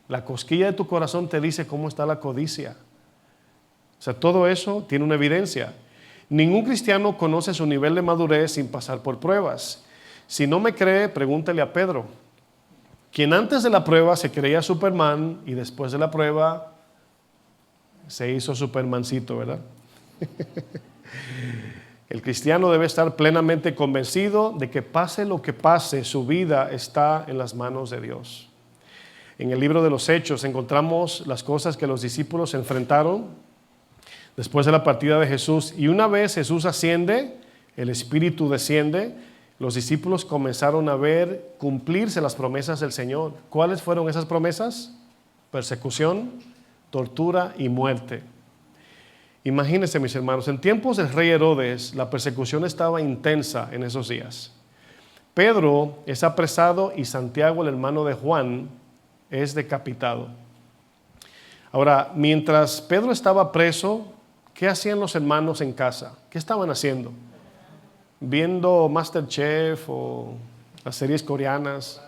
la cosquilla de tu corazón te dice cómo está la codicia. O sea, todo eso tiene una evidencia. Ningún cristiano conoce su nivel de madurez sin pasar por pruebas. Si no me cree, pregúntale a Pedro, quien antes de la prueba se creía Superman y después de la prueba se hizo Supermancito, ¿verdad? El cristiano debe estar plenamente convencido de que pase lo que pase, su vida está en las manos de Dios. En el libro de los Hechos encontramos las cosas que los discípulos enfrentaron después de la partida de Jesús. Y una vez Jesús asciende, el Espíritu desciende, los discípulos comenzaron a ver cumplirse las promesas del Señor. ¿Cuáles fueron esas promesas? Persecución, tortura y muerte. Imagínense, mis hermanos, en tiempos del rey Herodes, la persecución estaba intensa en esos días. Pedro es apresado y Santiago, el hermano de Juan, es decapitado. Ahora, mientras Pedro estaba preso, ¿qué hacían los hermanos en casa? ¿Qué estaban haciendo? ¿Viendo MasterChef o las series coreanas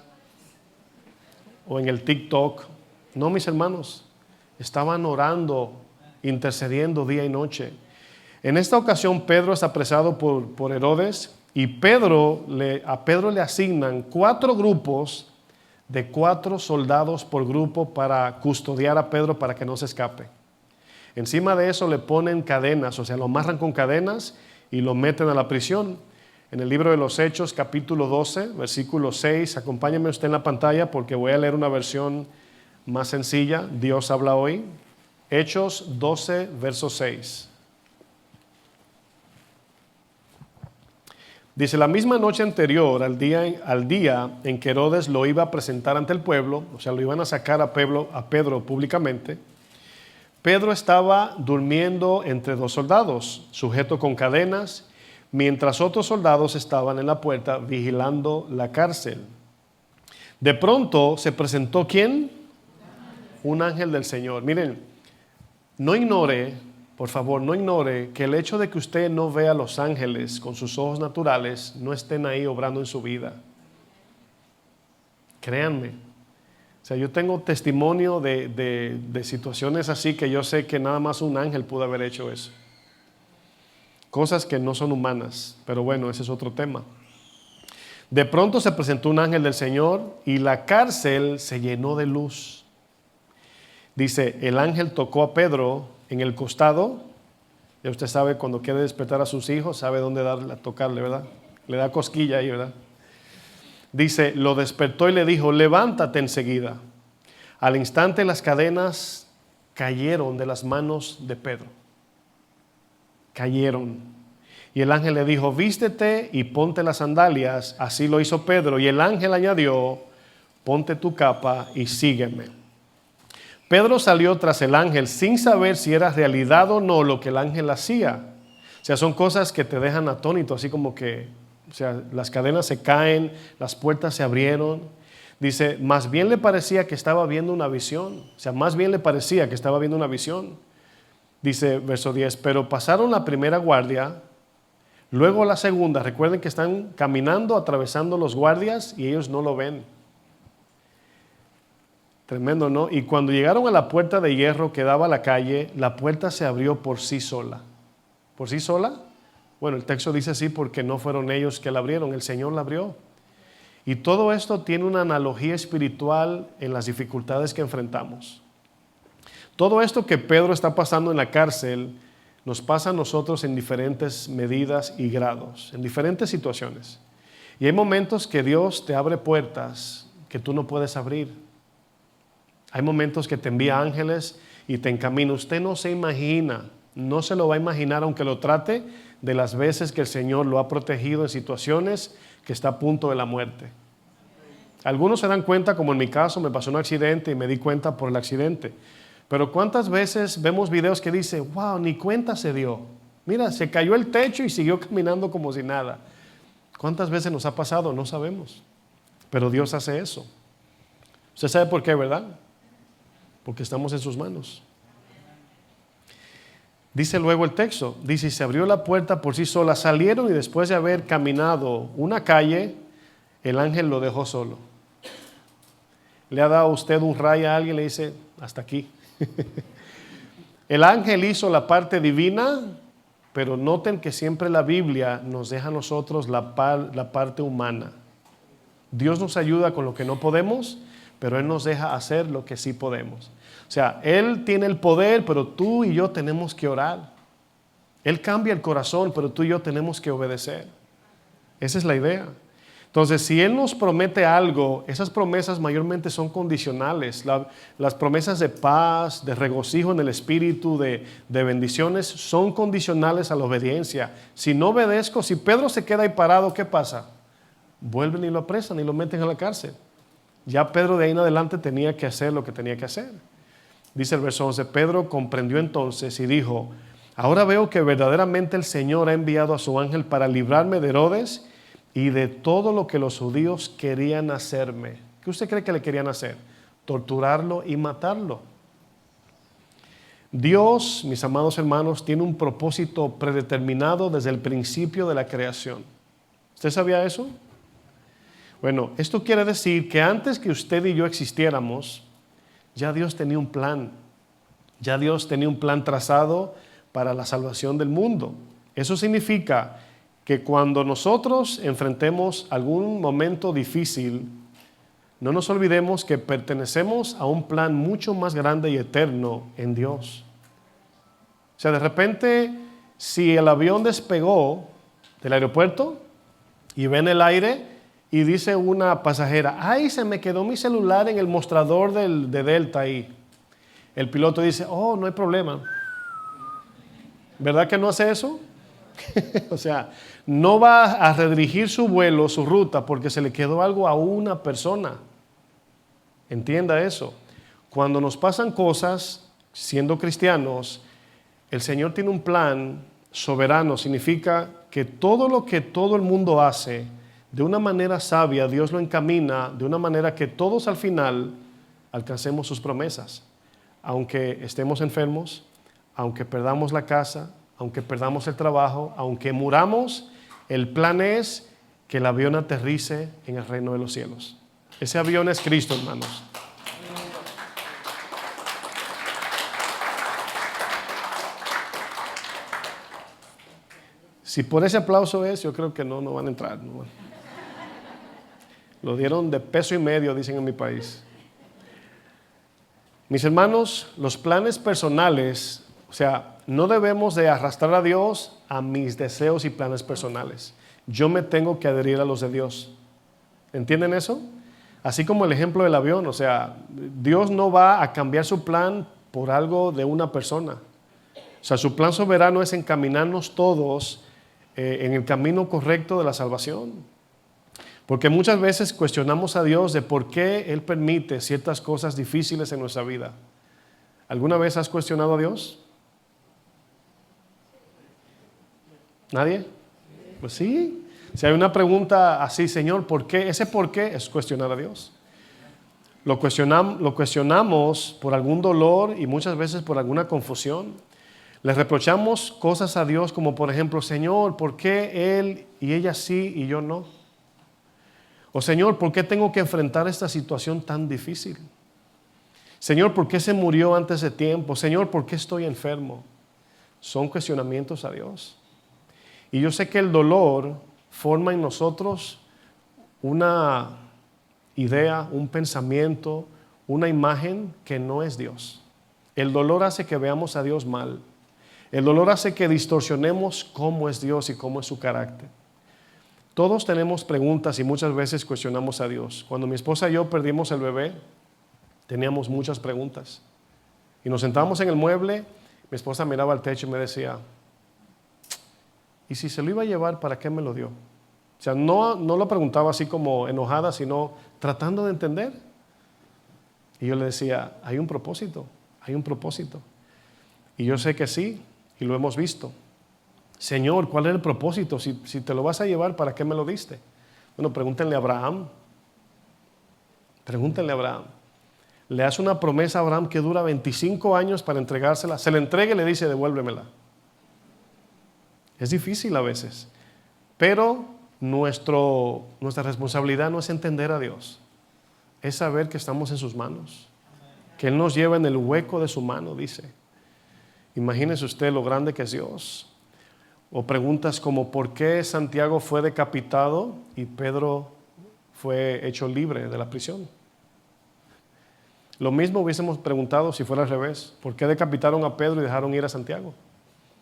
o en el TikTok? No, mis hermanos, estaban orando, intercediendo día y noche. En esta ocasión Pedro es apresado por Herodes y a Pedro le asignan 4 grupos de 4 soldados por grupo para custodiar a Pedro para que no se escape. Encima de eso le ponen cadenas, o sea, lo amarran con cadenas y lo meten a la prisión. En el libro de los Hechos, capítulo 12, versículo 6, acompáñeme usted en la pantalla porque voy a leer una versión más sencilla. Dios habla hoy. Hechos 12, verso 6. Dice, la misma noche anterior al día en que Herodes lo iba a presentar ante el pueblo, o sea, lo iban a sacar a Pedro públicamente, Pedro estaba durmiendo entre 2 soldados, sujeto con cadenas, mientras otros soldados estaban en la puerta vigilando la cárcel. De pronto se presentó, ¿quién? Un ángel del Señor. Miren, no ignore, por favor, no ignore que el hecho de que usted no vea a los ángeles con sus ojos naturales no estén ahí obrando en su vida. Créanme. O sea, yo tengo testimonio de situaciones así que yo sé que nada más un ángel pudo haber hecho eso. Cosas que no son humanas, pero bueno, ese es otro tema. De pronto se presentó un ángel del Señor y la cárcel se llenó de luz. Dice, el ángel tocó a Pedro en el costado. Ya usted sabe, cuando quiere despertar a sus hijos, sabe dónde tocarle, ¿verdad? Le da cosquilla ahí, ¿verdad? Dice, lo despertó y le dijo, levántate enseguida. Al instante las cadenas cayeron de las manos de Pedro. Cayeron. Y el ángel le dijo, vístete y ponte las sandalias. Así lo hizo Pedro. Y el ángel añadió, ponte tu capa y sígueme. Pedro salió tras el ángel sin saber si era realidad o no lo que el ángel hacía. O sea, son cosas que te dejan atónito, así como que, o sea, las cadenas se caen, las puertas se abrieron. Dice, más bien le parecía que estaba viendo una visión. O sea, más bien le parecía que estaba viendo una visión. Dice, verso 10, pero pasaron la primera guardia, luego la segunda. Recuerden que están caminando, atravesando los guardias y ellos no lo ven. Tremendo, ¿no? Y cuando llegaron a la puerta de hierro que daba a la calle, la puerta se abrió por sí sola. ¿Por sí sola? Bueno, el texto dice así porque no fueron ellos que la abrieron, el Señor la abrió. Y todo esto tiene una analogía espiritual en las dificultades que enfrentamos. Todo esto que Pedro está pasando en la cárcel nos pasa a nosotros en diferentes medidas y grados, en diferentes situaciones. Y hay momentos que Dios te abre puertas que tú no puedes abrir. Hay momentos que te envía ángeles y te encamina. Usted no se imagina, no se lo va a imaginar aunque lo trate, de las veces que el Señor lo ha protegido en situaciones que está a punto de la muerte. Algunos se dan cuenta, como en mi caso, me pasó un accidente y me di cuenta por el accidente. Pero ¿cuántas veces vemos videos que dice, wow, ni cuenta se dio? Mira, se cayó el techo y siguió caminando como si nada. ¿Cuántas veces nos ha pasado? No sabemos. Pero Dios hace eso. Usted sabe por qué, ¿verdad? Porque estamos en sus manos. Dice luego el texto, dice, y se abrió la puerta por sí sola, salieron y después de haber caminado una calle, el ángel lo dejó solo. Le ha dado usted un rayo a alguien y le dice, hasta aquí. El ángel hizo la parte divina, pero noten que siempre la Biblia nos deja a nosotros la parte humana. Dios nos ayuda con lo que no podemos, pero Él nos deja hacer lo que sí podemos. O sea, Él tiene el poder, pero tú y yo tenemos que orar. Él cambia el corazón, pero tú y yo tenemos que obedecer. Esa es la idea. Entonces, si Él nos promete algo, esas promesas mayormente son condicionales. Las promesas de paz, de regocijo en el espíritu, de bendiciones, son condicionales a la obediencia. Si no obedezco, si Pedro se queda ahí parado, ¿qué pasa? Vuelven y lo apresan y lo meten a la cárcel. Ya Pedro de ahí en adelante tenía que hacer lo que tenía que hacer. Dice el verso 11, Pedro comprendió entonces y dijo, ahora veo que verdaderamente el Señor ha enviado a su ángel para librarme de Herodes y de todo lo que los judíos querían hacerme. ¿Qué usted cree que le querían hacer? Torturarlo y matarlo. Dios, mis amados hermanos, tiene un propósito predeterminado desde el principio de la creación. ¿Usted sabía eso? Bueno, esto quiere decir que antes que usted y yo existiéramos, ya Dios tenía un plan. Ya Dios tenía un plan trazado para la salvación del mundo. Eso significa que cuando nosotros enfrentemos algún momento difícil, no nos olvidemos que pertenecemos a un plan mucho más grande y eterno en Dios. O sea, de repente, si el avión despegó del aeropuerto y ve en el aire y dice una pasajera, ay, se me quedó mi celular en el mostrador de Delta ahí. El piloto dice, oh, no hay problema. ¿Verdad que no hace eso? O sea, no va a redirigir su vuelo, su ruta, porque se le quedó algo a una persona. Entienda eso. Cuando nos pasan cosas, siendo cristianos, el Señor tiene un plan soberano. Significa que todo lo que todo el mundo hace, de una manera sabia, Dios lo encamina de una manera que todos al final alcancemos sus promesas. Aunque estemos enfermos, aunque perdamos la casa, aunque perdamos el trabajo, aunque muramos, el plan es que el avión aterrice en el reino de los cielos. Ese avión es Cristo, hermanos. Si por ese aplauso es, yo creo que no van a entrar. No. Lo dieron de $1.50, dicen en mi país. Mis hermanos, los planes personales, o sea, no debemos de arrastrar a Dios a mis deseos y planes personales. Yo me tengo que adherir a los de Dios. ¿Entienden eso? Así como el ejemplo del avión, o sea, Dios no va a cambiar su plan por algo de una persona. O sea, su plan soberano es encaminarnos todos en el camino correcto de la salvación. Porque muchas veces cuestionamos a Dios de por qué Él permite ciertas cosas difíciles en nuestra vida. ¿Alguna vez has cuestionado a Dios? ¿Nadie? Pues sí. Si hay una pregunta así, Señor, ¿por qué? Ese por qué es cuestionar a Dios. Lo cuestionamos por algún dolor y muchas veces por alguna confusión. Le reprochamos cosas a Dios como por ejemplo, Señor, ¿por qué Él y ella sí y yo no? O Señor, ¿por qué tengo que enfrentar esta situación tan difícil? Señor, ¿por qué se murió antes de tiempo? Señor, ¿por qué estoy enfermo? Son cuestionamientos a Dios. Y yo sé que el dolor forma en nosotros una idea, un pensamiento, una imagen que no es Dios. El dolor hace que veamos a Dios mal. El dolor hace que distorsionemos cómo es Dios y cómo es su carácter. Todos tenemos preguntas y muchas veces cuestionamos a Dios. Cuando mi esposa y yo perdimos el bebé, teníamos muchas preguntas. Y nos sentábamos en el mueble, mi esposa miraba al techo y me decía, ¿y si se lo iba a llevar, para qué me lo dio? O sea, no lo preguntaba así como enojada, sino tratando de entender. Y yo le decía, hay un propósito. Y yo sé que sí, y lo hemos visto. Señor, ¿cuál es el propósito? Si te lo vas a llevar, ¿para qué me lo diste? Bueno, pregúntenle a Abraham. Le hace una promesa a Abraham que dura 25 años para entregársela. Se la entrega y le dice, devuélvemela. Es difícil a veces, pero nuestra responsabilidad no es entender a Dios, es saber que estamos en sus manos, que Él nos lleva en el hueco de su mano, dice. Imagínese usted lo grande que es Dios. O preguntas como, ¿por qué Santiago fue decapitado y Pedro fue hecho libre de la prisión? Lo mismo hubiésemos preguntado si fuera al revés. ¿Por qué decapitaron a Pedro y dejaron ir a Santiago?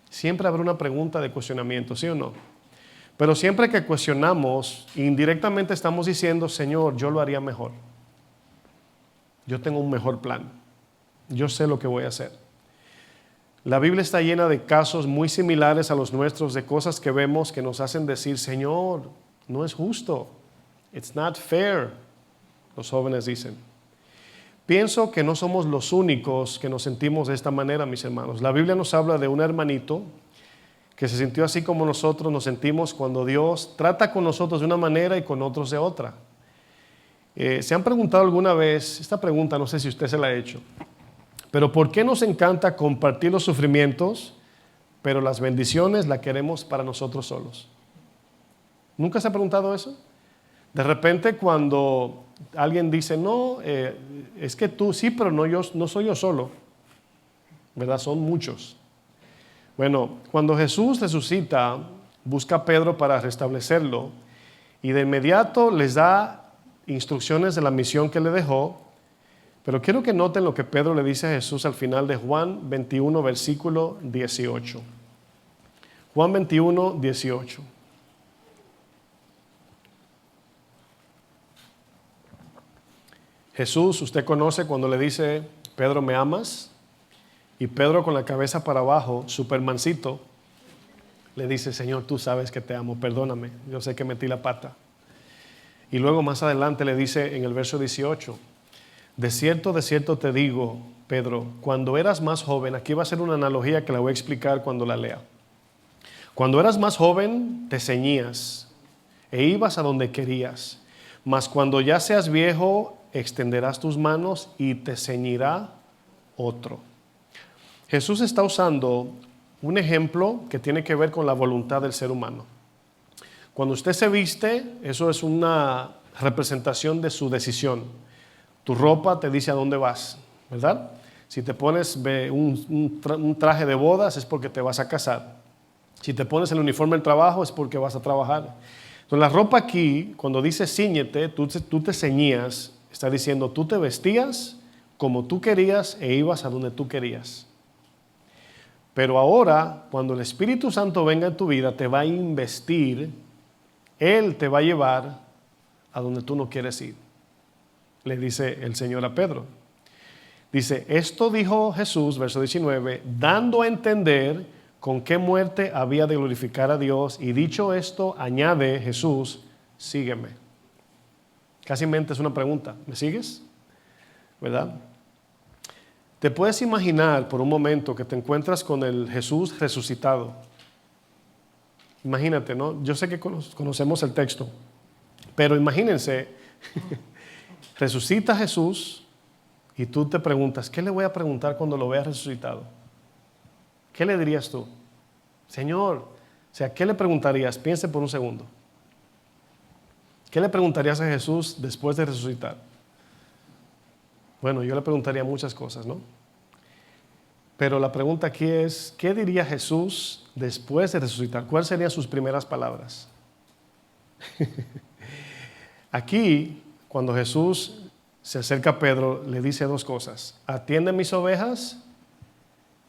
Siempre habrá una pregunta de cuestionamiento, ¿sí o no? Pero siempre que cuestionamos, indirectamente estamos diciendo, Señor, yo lo haría mejor. Yo tengo un mejor plan. Yo sé lo que voy a hacer. La Biblia está llena de casos muy similares a los nuestros, de cosas que vemos que nos hacen decir, Señor, no es justo. It's not fair, los jóvenes dicen. Pienso que no somos los únicos que nos sentimos de esta manera, mis hermanos. La Biblia nos habla de un hermanito que se sintió así como nosotros nos sentimos cuando Dios trata con nosotros de una manera y con otros de otra. ¿Se han preguntado alguna vez, esta pregunta no sé si usted se la ha hecho, pero ¿por qué nos encanta compartir los sufrimientos, pero las bendiciones las queremos para nosotros solos? ¿Nunca se ha preguntado eso? De repente cuando alguien dice, no, es que tú sí, pero no soy yo solo, ¿verdad? Son muchos. Bueno, cuando Jesús resucita, busca a Pedro para restablecerlo y de inmediato les da instrucciones de la misión que le dejó. Pero quiero que noten lo que Pedro le dice a Jesús al final de Juan 21, versículo 18. Juan 21, 18. Jesús, usted conoce cuando le dice, Pedro, ¿me amas? Y Pedro con la cabeza para abajo, supermancito, le dice, Señor, tú sabes que te amo, perdóname, yo sé que metí la pata. Y luego más adelante le dice en el verso 18, de cierto te digo, Pedro, cuando eras más joven, aquí va a ser una analogía que la voy a explicar cuando la lea. Cuando eras más joven, te ceñías e ibas a donde querías, mas cuando ya seas viejo, extenderás tus manos y te ceñirá otro. Jesús está usando un ejemplo que tiene que ver con la voluntad del ser humano. Cuando usted se viste, eso es una representación de su decisión. Tu ropa te dice a dónde vas, ¿verdad? Si te pones un traje de bodas es porque te vas a casar. Si te pones el uniforme del trabajo es porque vas a trabajar. Entonces la ropa aquí, cuando dice cíñete, tú te ceñías, está diciendo tú te vestías como tú querías e ibas a donde tú querías. Pero ahora, cuando el Espíritu Santo venga en tu vida, te va a investir, Él te va a llevar a donde tú no quieres ir. Le dice el Señor a Pedro. Dice, esto dijo Jesús, verso 19, dando a entender con qué muerte había de glorificar a Dios. Y dicho esto, añade Jesús, sígueme. Casi mente es una pregunta, ¿me sigues? ¿Verdad? ¿Te puedes imaginar por un momento que te encuentras con el Jesús resucitado? Imagínate, ¿no? Yo sé que conocemos el texto, pero imagínense, resucita Jesús y tú te preguntas, ¿qué le voy a preguntar cuando lo vea resucitado? ¿Qué le dirías tú? Señor, o sea, ¿qué le preguntarías? Piense por un segundo. ¿Qué le preguntarías a Jesús después de resucitar? Bueno, yo le preguntaría muchas cosas, ¿no? Pero la pregunta aquí es, ¿qué diría Jesús después de resucitar? ¿Cuáles serían sus primeras palabras? Aquí, cuando Jesús se acerca a Pedro, le dice dos cosas. Atiende mis ovejas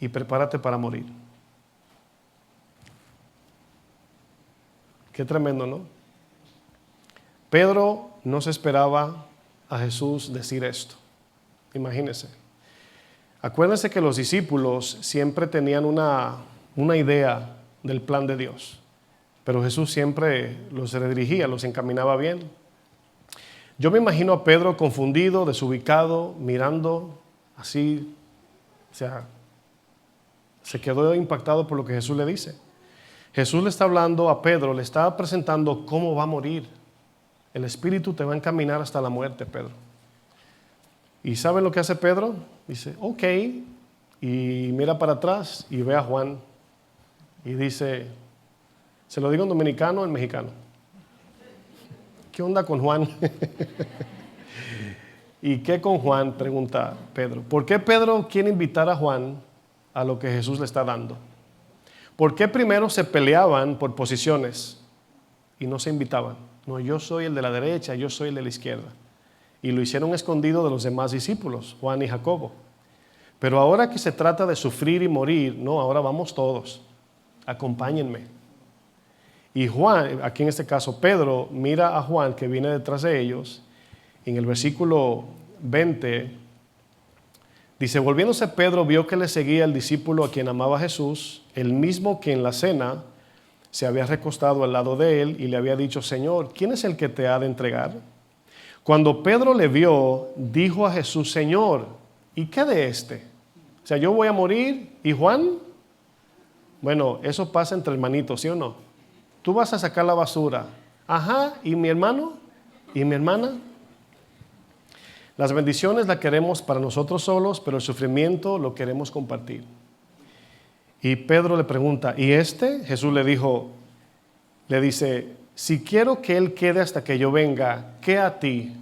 y prepárate para morir. Qué tremendo, ¿no? Pedro no se esperaba a Jesús decir esto. Imagínense. Acuérdense que los discípulos siempre tenían una idea del plan de Dios, pero Jesús siempre los redirigía, los encaminaba bien. Yo me imagino a Pedro confundido, desubicado, mirando así, o sea, se quedó impactado por lo que Jesús le dice. Jesús le está hablando a Pedro, le está presentando cómo va a morir. El Espíritu te va a encaminar hasta la muerte, Pedro. ¿Y saben lo que hace Pedro? Dice, ok, y mira para atrás y ve a Juan y dice, ¿se lo digo en dominicano o en mexicano? ¿Qué onda con Juan? ¿Y qué con Juan? Pregunta Pedro. ¿Por qué Pedro quiere invitar a Juan a lo que Jesús le está dando? ¿Por qué primero se peleaban por posiciones y no se invitaban? No, yo soy el de la derecha, yo soy el de la izquierda. Y lo hicieron escondido de los demás discípulos, Juan y Jacobo. Pero ahora que se trata de sufrir y morir, no, ahora vamos todos, acompáñenme. Y Juan, aquí en este caso Pedro, mira a Juan que viene detrás de ellos. En el versículo 20, dice, volviéndose Pedro vio que le seguía el discípulo a quien amaba Jesús, el mismo que en la cena se había recostado al lado de él y le había dicho, Señor, ¿quién es el que te ha de entregar? Cuando Pedro le vio, dijo a Jesús, Señor, ¿y qué de este? O sea, yo voy a morir, ¿y Juan? Bueno, eso pasa entre hermanitos, ¿sí o no? Tú vas a sacar la basura. Ajá, ¿y mi hermano? ¿Y mi hermana? Las bendiciones las queremos para nosotros solos, pero el sufrimiento lo queremos compartir. Y Pedro le pregunta, ¿y este? Jesús le dice, si quiero que él quede hasta que yo venga, ¿qué a ti?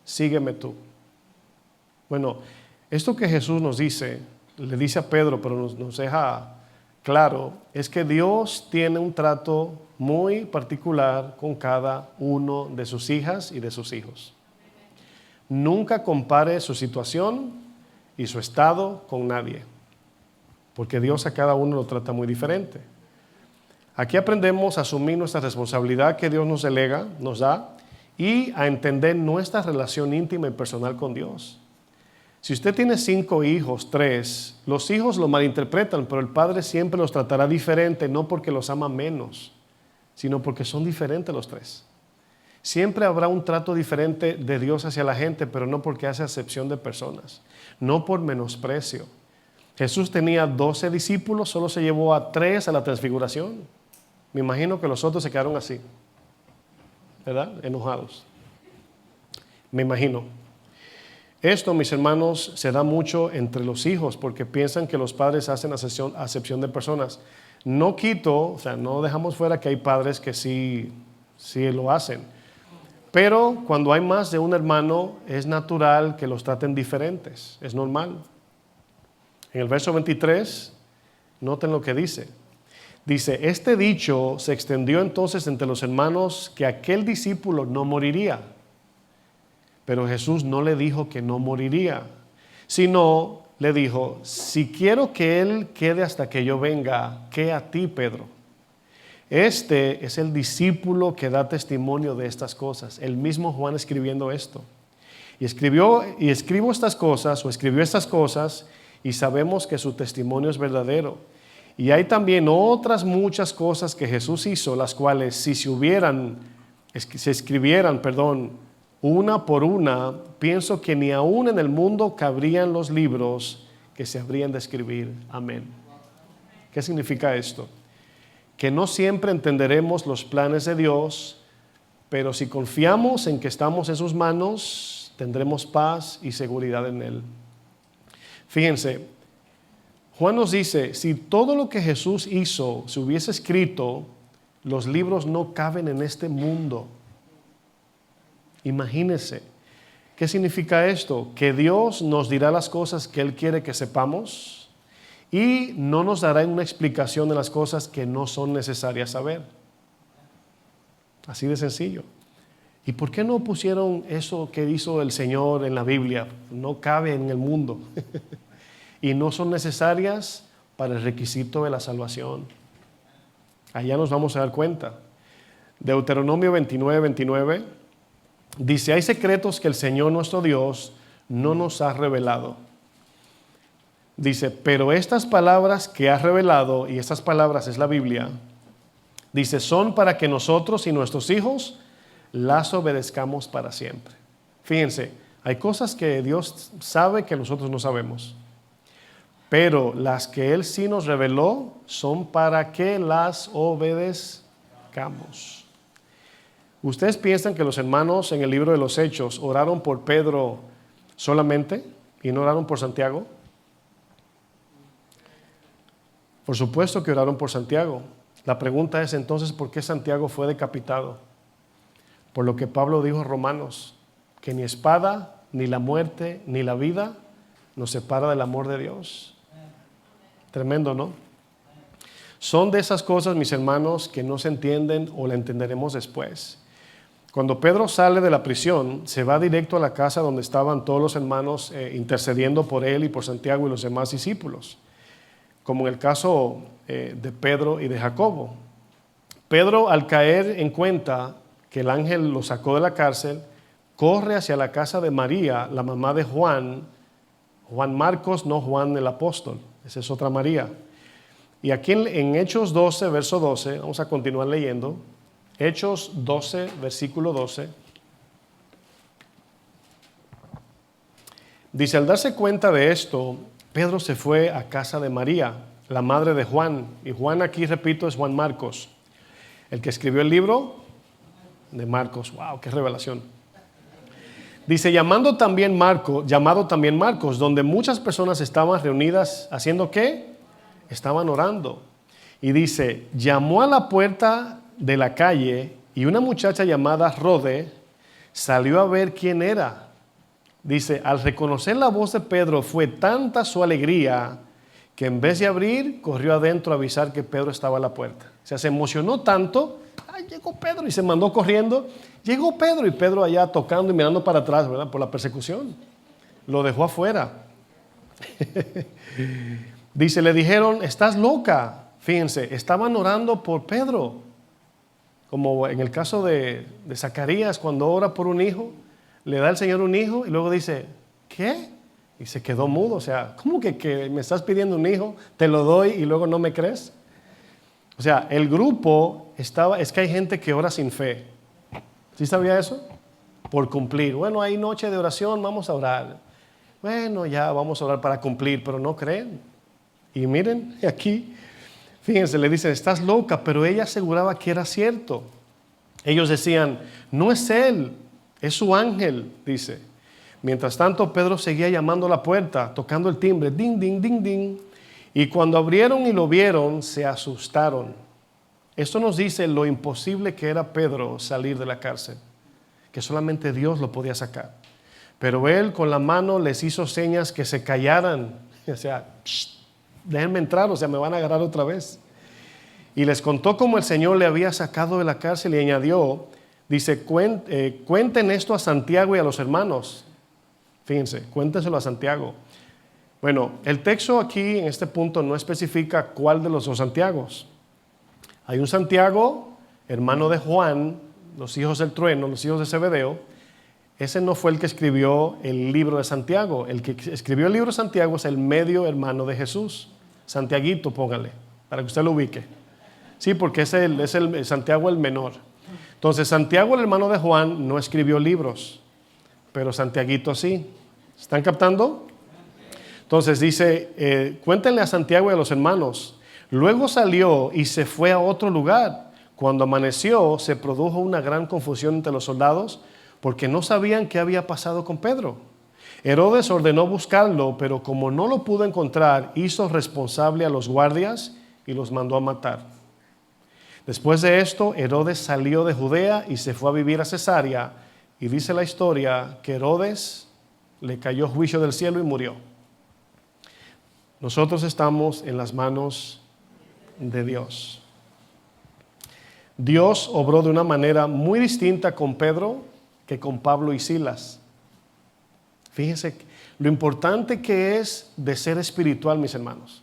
Sígueme tú. Bueno, esto que Jesús nos dice, le dice a Pedro, pero nos deja claro, es que Dios tiene un trato muy particular con cada uno de sus hijas y de sus hijos. Nunca compare su situación y su estado con nadie, porque Dios a cada uno lo trata muy diferente. Aquí aprendemos a asumir nuestra responsabilidad que Dios nos delega, nos da, y a entender nuestra relación íntima y personal con Dios. Si usted tiene 5 hijos, 3, los hijos lo malinterpretan, pero el padre siempre los tratará diferente, no porque los ama menos, sino porque son diferentes los 3. Siempre habrá un trato diferente de Dios hacia la gente, pero no porque hace acepción de personas, no por menosprecio. Jesús tenía 12 discípulos, solo se llevó a 3 a la transfiguración. Me imagino que los otros se quedaron así, ¿verdad? Enojados. Me imagino. Esto, mis hermanos, se da mucho entre los hijos porque piensan que los padres hacen acepción de personas. No quito, o sea, no dejamos fuera que hay padres que sí lo hacen. Pero cuando hay más de un hermano, es natural que los traten diferentes. Es normal. En el verso 23, noten lo que dice. Dice, este dicho se extendió entonces entre los hermanos que aquel discípulo no moriría. Pero Jesús no le dijo que no moriría, sino le dijo, si quiero que él quede hasta que yo venga, ¿qué a ti, Pedro? Este es el discípulo que da testimonio de estas cosas. El mismo Juan escribiendo esto. Escribió estas cosas y sabemos que su testimonio es verdadero. Y hay también otras muchas cosas que Jesús hizo, las cuales si se escribieran, una por una, pienso que ni aún en el mundo cabrían los libros que se habrían de escribir. Amén. ¿Qué significa esto? Que no siempre entenderemos los planes de Dios, pero si confiamos en que estamos en sus manos, tendremos paz y seguridad en Él. Fíjense, Juan nos dice, si todo lo que Jesús hizo se hubiese escrito, los libros no caben en este mundo. Imagínense, ¿qué significa esto? Que Dios nos dirá las cosas que Él quiere que sepamos y no nos dará una explicación de las cosas que no son necesarias saber. Así de sencillo. ¿Y por qué no pusieron eso que hizo el Señor en la Biblia? No cabe en el mundo. y no son necesarias para el requisito de la salvación. Allá nos vamos a dar cuenta. Deuteronomio 29:29 dice: hay secretos que el Señor nuestro Dios no nos ha revelado. Dice, pero estas palabras que ha revelado, y estas palabras es la Biblia, dice, son para que nosotros y nuestros hijos las obedezcamos para siempre. Fíjense, hay cosas que Dios sabe que nosotros no sabemos, pero las que Él sí nos reveló son para que las obedezcamos. ¿Ustedes piensan que los hermanos en el libro de los Hechos oraron por Pedro solamente y no oraron por Santiago? Por supuesto que oraron por Santiago. La pregunta es entonces, ¿por qué Santiago fue decapitado? Por lo que Pablo dijo en Romanos, que ni espada, ni la muerte, ni la vida nos separa del amor de Dios. Tremendo, ¿no? Son de esas cosas, mis hermanos, que no se entienden o la entenderemos después. Cuando Pedro sale de la prisión, se va directo a la casa donde estaban todos los hermanos intercediendo por él y por Santiago y los demás discípulos, como en el caso de Pedro y de Jacobo. Pedro, al caer en cuenta que el ángel lo sacó de la cárcel, corre hacia la casa de María, la mamá de Juan Marcos, no Juan el apóstol, esa es otra María. Y aquí en Hechos 12, verso 12, vamos a continuar leyendo, Hechos 12, versículo 12, dice, al darse cuenta de esto, Pedro se fue a casa de María, la madre de Juan, y Juan aquí, repito, es Juan Marcos, el que escribió el libro de Marcos. ¡Wow! ¡Qué revelación! Dice, llamado también Marcos, donde muchas personas estaban reunidas, ¿haciendo qué? Estaban orando. Y dice, llamó a la puerta de la calle y una muchacha llamada Rode salió a ver quién era. Dice, al reconocer la voz de Pedro fue tanta su alegría que en vez de abrir, corrió adentro a avisar que Pedro estaba a la puerta. O sea, se emocionó tanto, ¡ay, llegó Pedro! Y se mandó corriendo. Llegó Pedro y Pedro allá tocando y mirando para atrás, ¿verdad? Por la persecución. Lo dejó afuera. Dice, le dijeron, estás loca. Fíjense, estaban orando por Pedro. Como en el caso de Zacarías, cuando ora por un hijo, le da al Señor un hijo y luego dice, ¿qué? Y se quedó mudo. O sea, ¿cómo que me estás pidiendo un hijo? Te lo doy y luego no me crees. O sea, el grupo es que hay gente que ora sin fe. ¿Sí sabía eso? Por cumplir. Bueno, hay noche de oración, vamos a orar. Bueno, ya vamos a orar para cumplir, pero no creen. Y miren, aquí, fíjense, le dicen, estás loca, pero ella aseguraba que era cierto. Ellos decían, no es él, es su ángel, dice. Mientras tanto, Pedro seguía llamando a la puerta, tocando el timbre, ding, ding, ding, ding. Y cuando abrieron y lo vieron, se asustaron. Esto nos dice lo imposible que era Pedro salir de la cárcel, que solamente Dios lo podía sacar. Pero él con la mano les hizo señas que se callaran. O sea, déjenme entrar, o sea, me van a agarrar otra vez. Y les contó cómo el Señor le había sacado de la cárcel y añadió, dice, cuenten esto a Santiago y a los hermanos. Fíjense, cuéntenselo a Santiago. Bueno, el texto aquí en este punto no especifica cuál de los dos Santiagos. Hay un Santiago, hermano de Juan, los hijos del trueno, los hijos de Zebedeo. Ese no fue el que escribió el libro de Santiago. El que escribió el libro de Santiago es el medio hermano de Jesús. Santiaguito, póngale, para que usted lo ubique. Sí, porque es el Santiago el menor. Entonces, Santiago, el hermano de Juan, no escribió libros, pero Santiaguito sí. ¿Están captando? Entonces dice, cuéntenle a Santiago y a los hermanos. Luego salió y se fue a otro lugar. Cuando amaneció, se produjo una gran confusión entre los soldados porque no sabían qué había pasado con Pedro. Herodes ordenó buscarlo, pero como no lo pudo encontrar, hizo responsable a los guardias y los mandó a matar. Después de esto, Herodes salió de Judea y se fue a vivir a Cesarea. Y dice la historia que Herodes le cayó juicio del cielo y murió. Nosotros estamos en las manos de Dios. Dios obró de una manera muy distinta con Pedro que con Pablo y Silas. Fíjense lo importante que es de ser espiritual, mis hermanos.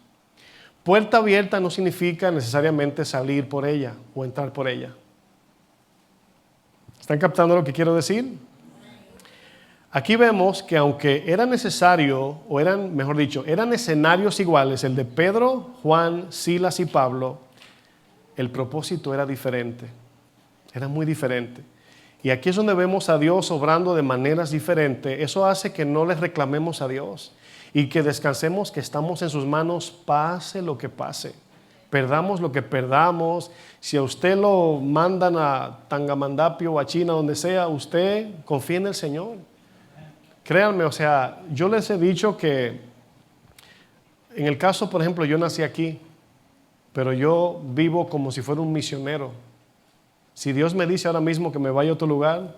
Puerta abierta no significa necesariamente salir por ella o entrar por ella. ¿Están captando lo que quiero decir? Aquí vemos que aunque era necesario, o eran, mejor dicho, eran escenarios iguales, el de Pedro, Juan, Silas y Pablo, el propósito era diferente, era muy diferente. Y aquí es donde vemos a Dios obrando de maneras diferentes. Eso hace que no les reclamemos a Dios y que descansemos, que estamos en sus manos, pase lo que pase. Perdamos lo que perdamos. Si a usted lo mandan a Tangamandapio o a China, donde sea, usted confía en el Señor. Créanme, o sea, yo les he dicho que en el caso, por ejemplo, yo nací aquí, pero yo vivo como si fuera un misionero. Si Dios me dice ahora mismo que me vaya a otro lugar,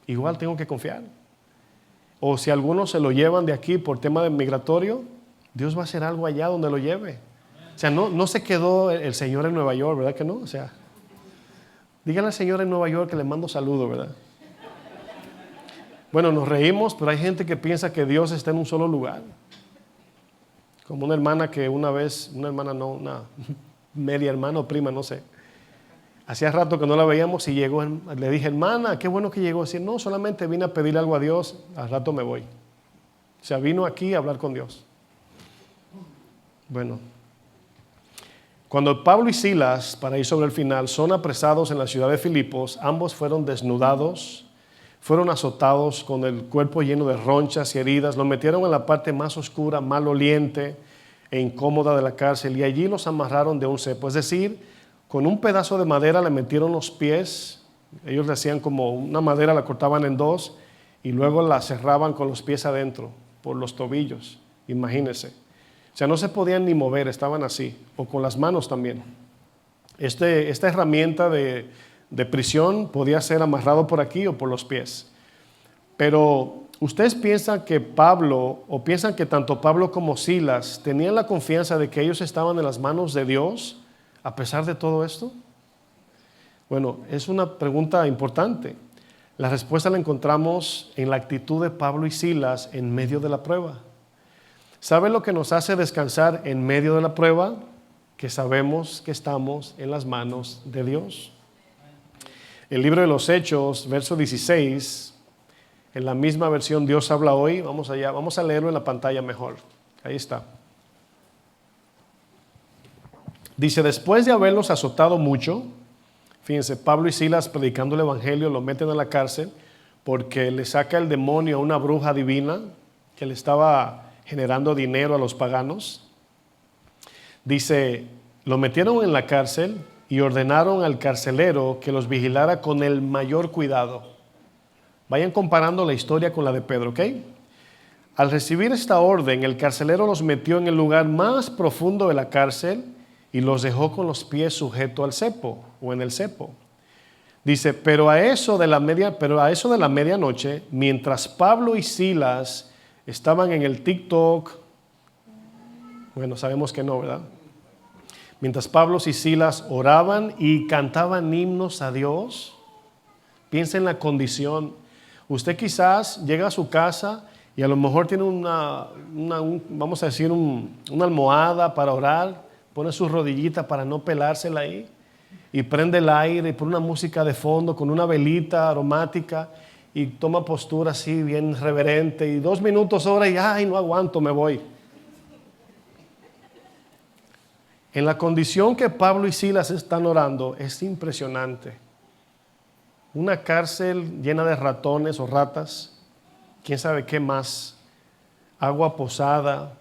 igual tengo que confiar. O si algunos se lo llevan de aquí por tema de migratorio, Dios va a hacer algo allá donde lo lleve. O sea, no se quedó el Señor en Nueva York, ¿verdad que no? O sea, dígale al Señor en Nueva York que le mando saludo, ¿verdad? Bueno, nos reímos, pero hay gente que piensa que Dios está en un solo lugar. Como una hermana que una vez, una media hermana o prima, no sé. Hacía rato que no la veíamos y llegó, le dije, hermana, qué bueno que llegó. Decía, no, solamente vine a pedirle algo a Dios, al rato me voy. O sea, vino aquí a hablar con Dios. Bueno, cuando Pablo y Silas, para ir sobre el final, son apresados en la ciudad de Filipos, ambos fueron desnudados, fueron azotados con el cuerpo lleno de ronchas y heridas, los metieron en la parte más oscura, maloliente e incómoda de la cárcel y allí los amarraron de un cepo, es decir, con un pedazo de madera le metieron los pies, ellos le hacían como una madera, la cortaban en dos y luego la cerraban con los pies adentro, por los tobillos, imagínense. O sea, no se podían ni mover, estaban así, o con las manos también. Esta herramienta de prisión podía ser amarrado por aquí o por los pies. Pero ustedes piensan que piensan que tanto Pablo como Silas tenían la confianza de que ellos estaban en las manos de Dios a pesar de todo esto. Bueno, es una pregunta importante. La respuesta la encontramos en la actitud de Pablo y Silas en medio de la prueba. ¿Saben lo que nos hace descansar en medio de la prueba? Que sabemos que estamos en las manos de Dios. El libro de los Hechos, verso 16, en la misma versión Dios habla hoy, vamos allá, vamos a leerlo en la pantalla mejor. Ahí está. Dice, después de haberlos azotado mucho, fíjense, Pablo y Silas predicando el evangelio, lo meten a la cárcel porque le saca el demonio a una bruja divina que le estaba generando dinero a los paganos. Dice, lo metieron en la cárcel y ordenaron al carcelero que los vigilara con el mayor cuidado. Vayan comparando la historia con la de Pedro, ¿ok? Al recibir esta orden, el carcelero los metió en el lugar más profundo de la cárcel y los dejó con los pies sujetos al cepo o en el cepo. Dice, pero a eso de la medianoche, mientras Pablo y Silas estaban en el TikTok, bueno, sabemos que no, ¿verdad? Mientras Pablo y Silas oraban y cantaban himnos a Dios, piensa en la condición. Usted quizás llega a su casa y a lo mejor tiene una almohada para orar, pone su rodillita para no pelársela ahí y prende el aire y pone una música de fondo con una velita aromática y toma postura así bien reverente y 2 minutos ora y ay, no aguanto, me voy. En la condición que Pablo y Silas están orando es impresionante. Una cárcel llena de ratones o ratas, quién sabe qué más, agua posada,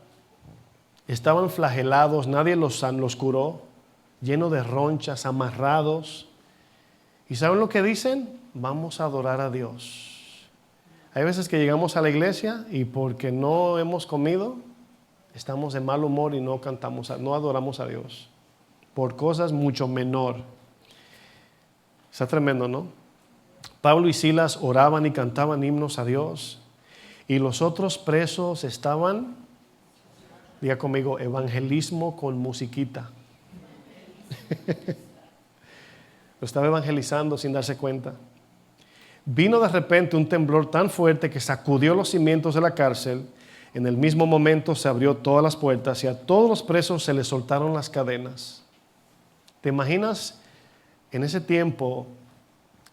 estaban flagelados, nadie los curó, lleno de ronchas, amarrados. ¿Y saben lo que dicen? Vamos a adorar a Dios. Hay veces que llegamos a la iglesia y porque no hemos comido, estamos de mal humor y no adoramos a Dios por cosas mucho menor. Está tremendo, ¿no? Pablo y Silas oraban y cantaban himnos a Dios y los otros presos estaban, diga conmigo, evangelismo con musiquita. Lo estaba evangelizando sin darse cuenta. Vino de repente un temblor tan fuerte que sacudió los cimientos de la cárcel. En el mismo momento se abrió todas las puertas y a todos los presos se les soltaron las cadenas. ¿Te imaginas? En ese tiempo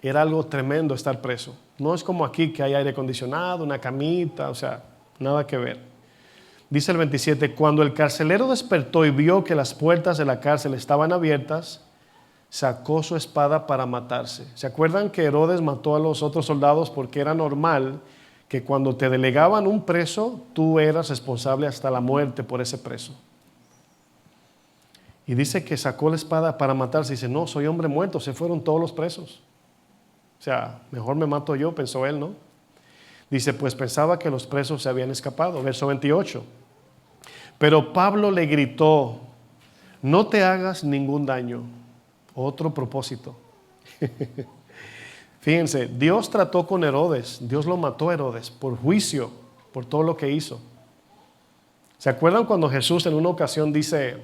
era algo tremendo estar preso. No es como aquí que hay aire acondicionado, una camita, o sea, nada que ver. Dice el 27, cuando el carcelero despertó y vio que las puertas de la cárcel estaban abiertas, sacó su espada para matarse. ¿Se acuerdan que Herodes mató a los otros soldados porque era normal que cuando te delegaban un preso, tú eras responsable hasta la muerte por ese preso? Y dice que sacó la espada para matarse. Dice, no, soy hombre muerto, se fueron todos los presos. O sea, mejor me mato yo, pensó él, ¿no? Dice, pues pensaba que los presos se habían escapado. Verso 28. Pero Pablo le gritó, no te hagas ningún daño. Otro propósito. Fíjense, Dios trató con Herodes, Dios lo mató a Herodes por juicio, por todo lo que hizo. ¿Se acuerdan cuando Jesús en una ocasión dice,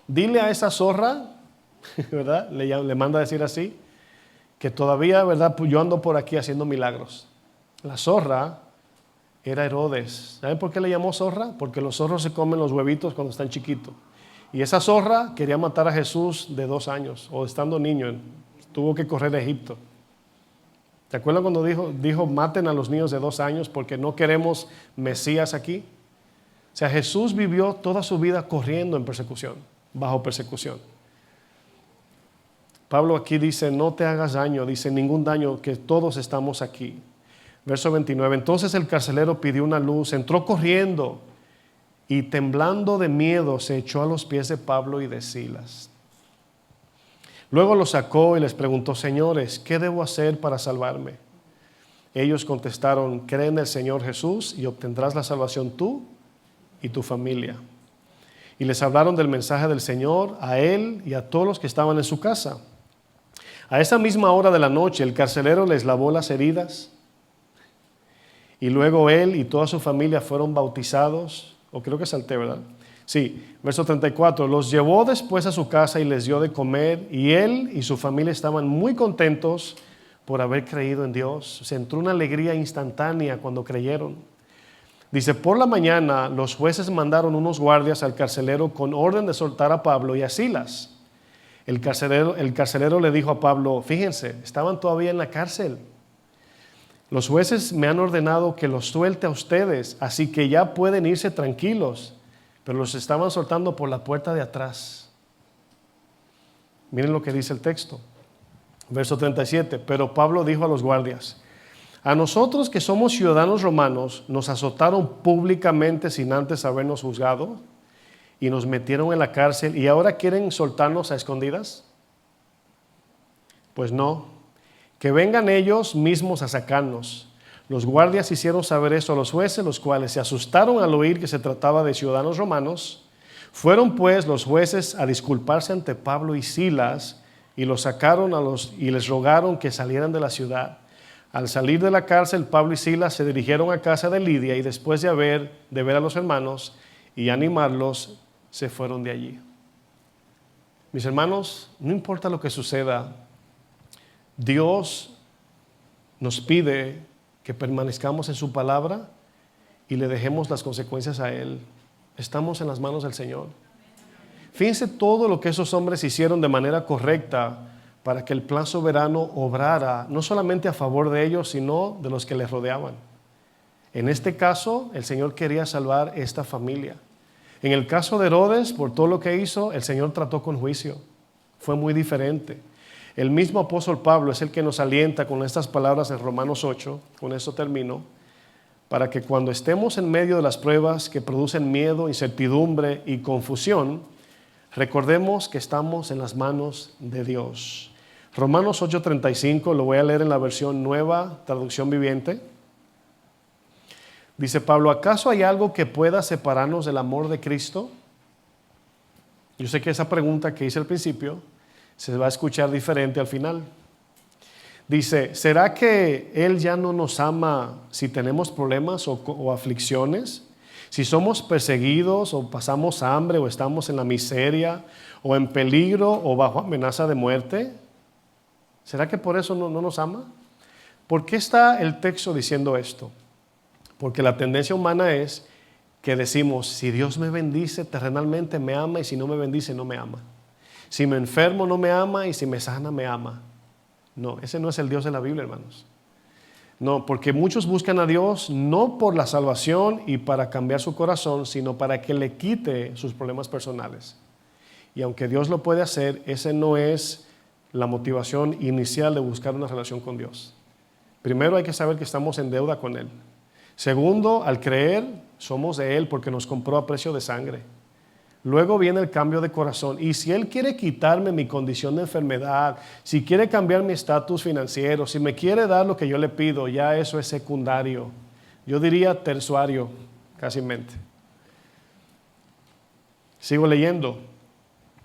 dile a esa zorra, ¿verdad? Le manda a decir así, que todavía, ¿verdad? Yo ando por aquí haciendo milagros. La zorra era Herodes. ¿Saben por qué le llamó zorra? Porque los zorros se comen los huevitos cuando están chiquitos. Y esa zorra quería matar a Jesús de 2 años, o estando niño, tuvo que correr a Egipto. ¿Te acuerdan cuando dijo maten a los niños de 2 años porque no queremos Mesías aquí? O sea, Jesús vivió toda su vida corriendo en persecución, bajo persecución. Pablo aquí dice, no te hagas daño, dice ningún daño, que todos estamos aquí. Verso 29, entonces el carcelero pidió una luz, entró corriendo y temblando de miedo se echó a los pies de Pablo y de Silas. Luego los sacó y les preguntó, señores, ¿qué debo hacer para salvarme? Ellos contestaron, cree en el Señor Jesús y obtendrás la salvación tú y tu familia. Y les hablaron del mensaje del Señor a él y a todos los que estaban en su casa. A esa misma hora de la noche el carcelero les lavó las heridas y luego él y toda su familia fueron bautizados. O creo que salté, ¿verdad? Sí, verso 34. Los llevó después a su casa y les dio de comer y él y su familia estaban muy contentos por haber creído en Dios. Se entró una alegría instantánea cuando creyeron. Dice, por la mañana los jueces mandaron unos guardias al carcelero con orden de soltar a Pablo y a Silas. El carcelero le dijo a Pablo, fíjense, estaban todavía en la cárcel. Los jueces me han ordenado que los suelte a ustedes, así que ya pueden irse tranquilos, pero los estaban soltando por la puerta de atrás. Miren lo que dice el texto. Verso 37, pero Pablo dijo a los guardias, a nosotros que somos ciudadanos romanos, nos azotaron públicamente sin antes habernos juzgado y nos metieron en la cárcel y ahora quieren soltarnos a escondidas. Pues no. Que vengan ellos mismos a sacarnos. Los guardias hicieron saber eso a los jueces, los cuales se asustaron al oír que se trataba de ciudadanos romanos. Fueron pues los jueces a disculparse ante Pablo y Silas y los sacaron y les rogaron que salieran de la ciudad. Al salir de la cárcel, Pablo y Silas se dirigieron a casa de Lidia y después de ver a los hermanos y animarlos, se fueron de allí. Mis hermanos, no importa lo que suceda, Dios nos pide que permanezcamos en su palabra y le dejemos las consecuencias a Él. Estamos en las manos del Señor. Fíjense todo lo que esos hombres hicieron de manera correcta para que el plan soberano obrara, no solamente a favor de ellos, sino de los que les rodeaban. En este caso, el Señor quería salvar esta familia. En el caso de Herodes, por todo lo que hizo, el Señor trató con juicio. Fue muy diferente. El mismo apóstol Pablo es el que nos alienta con estas palabras en Romanos 8, con eso termino, para que cuando estemos en medio de las pruebas que producen miedo, incertidumbre y confusión, recordemos que estamos en las manos de Dios. Romanos 8:35, lo voy a leer en la versión Nueva Traducción Viviente. Dice Pablo, ¿acaso hay algo que pueda separarnos del amor de Cristo? Yo sé que esa pregunta que hice al principio se va a escuchar diferente al final. Dice, ¿será que Él ya no nos ama si tenemos problemas o aflicciones? Si somos perseguidos o pasamos hambre o estamos en la miseria o en peligro o bajo amenaza de muerte. ¿Será que por eso no nos ama? ¿Por qué está el texto diciendo esto? Porque la tendencia humana es que decimos, si Dios me bendice terrenalmente me ama, y si no me bendice no me ama. Si me enfermo no me ama, y si me sana me ama. No, ese no es el Dios de la Biblia, hermanos. No, porque muchos buscan a Dios no por la salvación y para cambiar su corazón, sino para que le quite sus problemas personales. Y aunque Dios lo puede hacer, ese no es la motivación inicial de buscar una relación con Dios. Primero hay que saber que estamos en deuda con Él. Segundo, al creer, somos de Él porque nos compró a precio de sangre. Luego viene el cambio de corazón. Y si Él quiere quitarme mi condición de enfermedad, si quiere cambiar mi estatus financiero, si me quiere dar lo que yo le pido, ya eso es secundario. Yo diría terciario, casi mente. Sigo leyendo.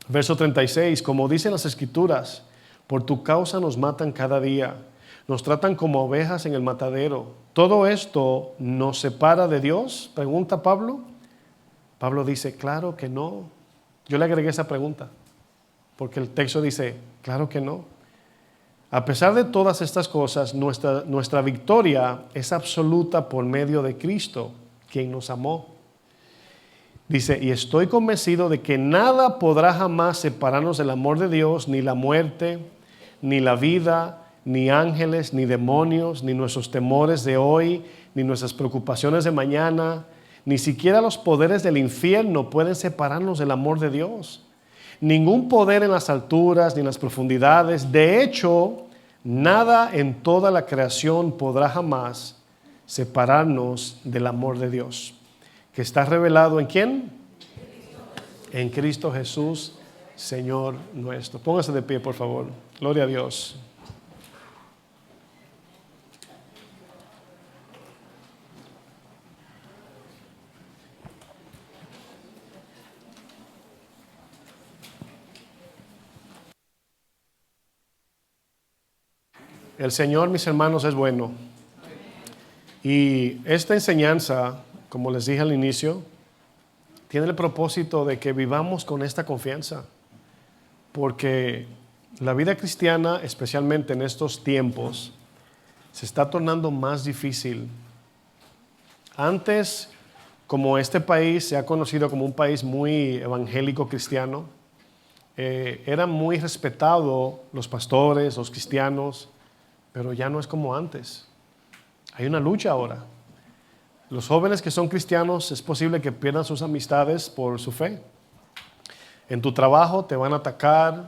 Verso 36, como dicen las Escrituras, por tu causa nos matan cada día, nos tratan como ovejas en el matadero. ¿Todo esto nos separa de Dios?, pregunta Pablo. Pablo dice, claro que no. Yo le agregué esa pregunta, porque el texto dice, claro que no. A pesar de todas estas cosas, nuestra victoria es absoluta por medio de Cristo, quien nos amó. Dice, y estoy convencido de que nada podrá jamás separarnos del amor de Dios, ni la muerte, ni la vida, ni ángeles, ni demonios, ni nuestros temores de hoy, ni nuestras preocupaciones de mañana, ni siquiera los poderes del infierno pueden separarnos del amor de Dios. Ningún poder en las alturas ni en las profundidades. De hecho, nada en toda la creación podrá jamás separarnos del amor de Dios, que está revelado ¿en quién? En Cristo Jesús, Señor nuestro. Póngase de pie, por favor. Gloria a Dios. El Señor, mis hermanos, es bueno. Y esta enseñanza, como les dije al inicio, tiene el propósito de que vivamos con esta confianza. Porque la vida cristiana, especialmente en estos tiempos, se está tornando más difícil. Antes, como este país se ha conocido como un país muy evangélico cristiano, eran muy respetados los pastores, los cristianos, pero ya no es como antes. Hay una lucha ahora. Los jóvenes que son cristianos es posible que pierdan sus amistades por su fe. En tu trabajo te van a atacar.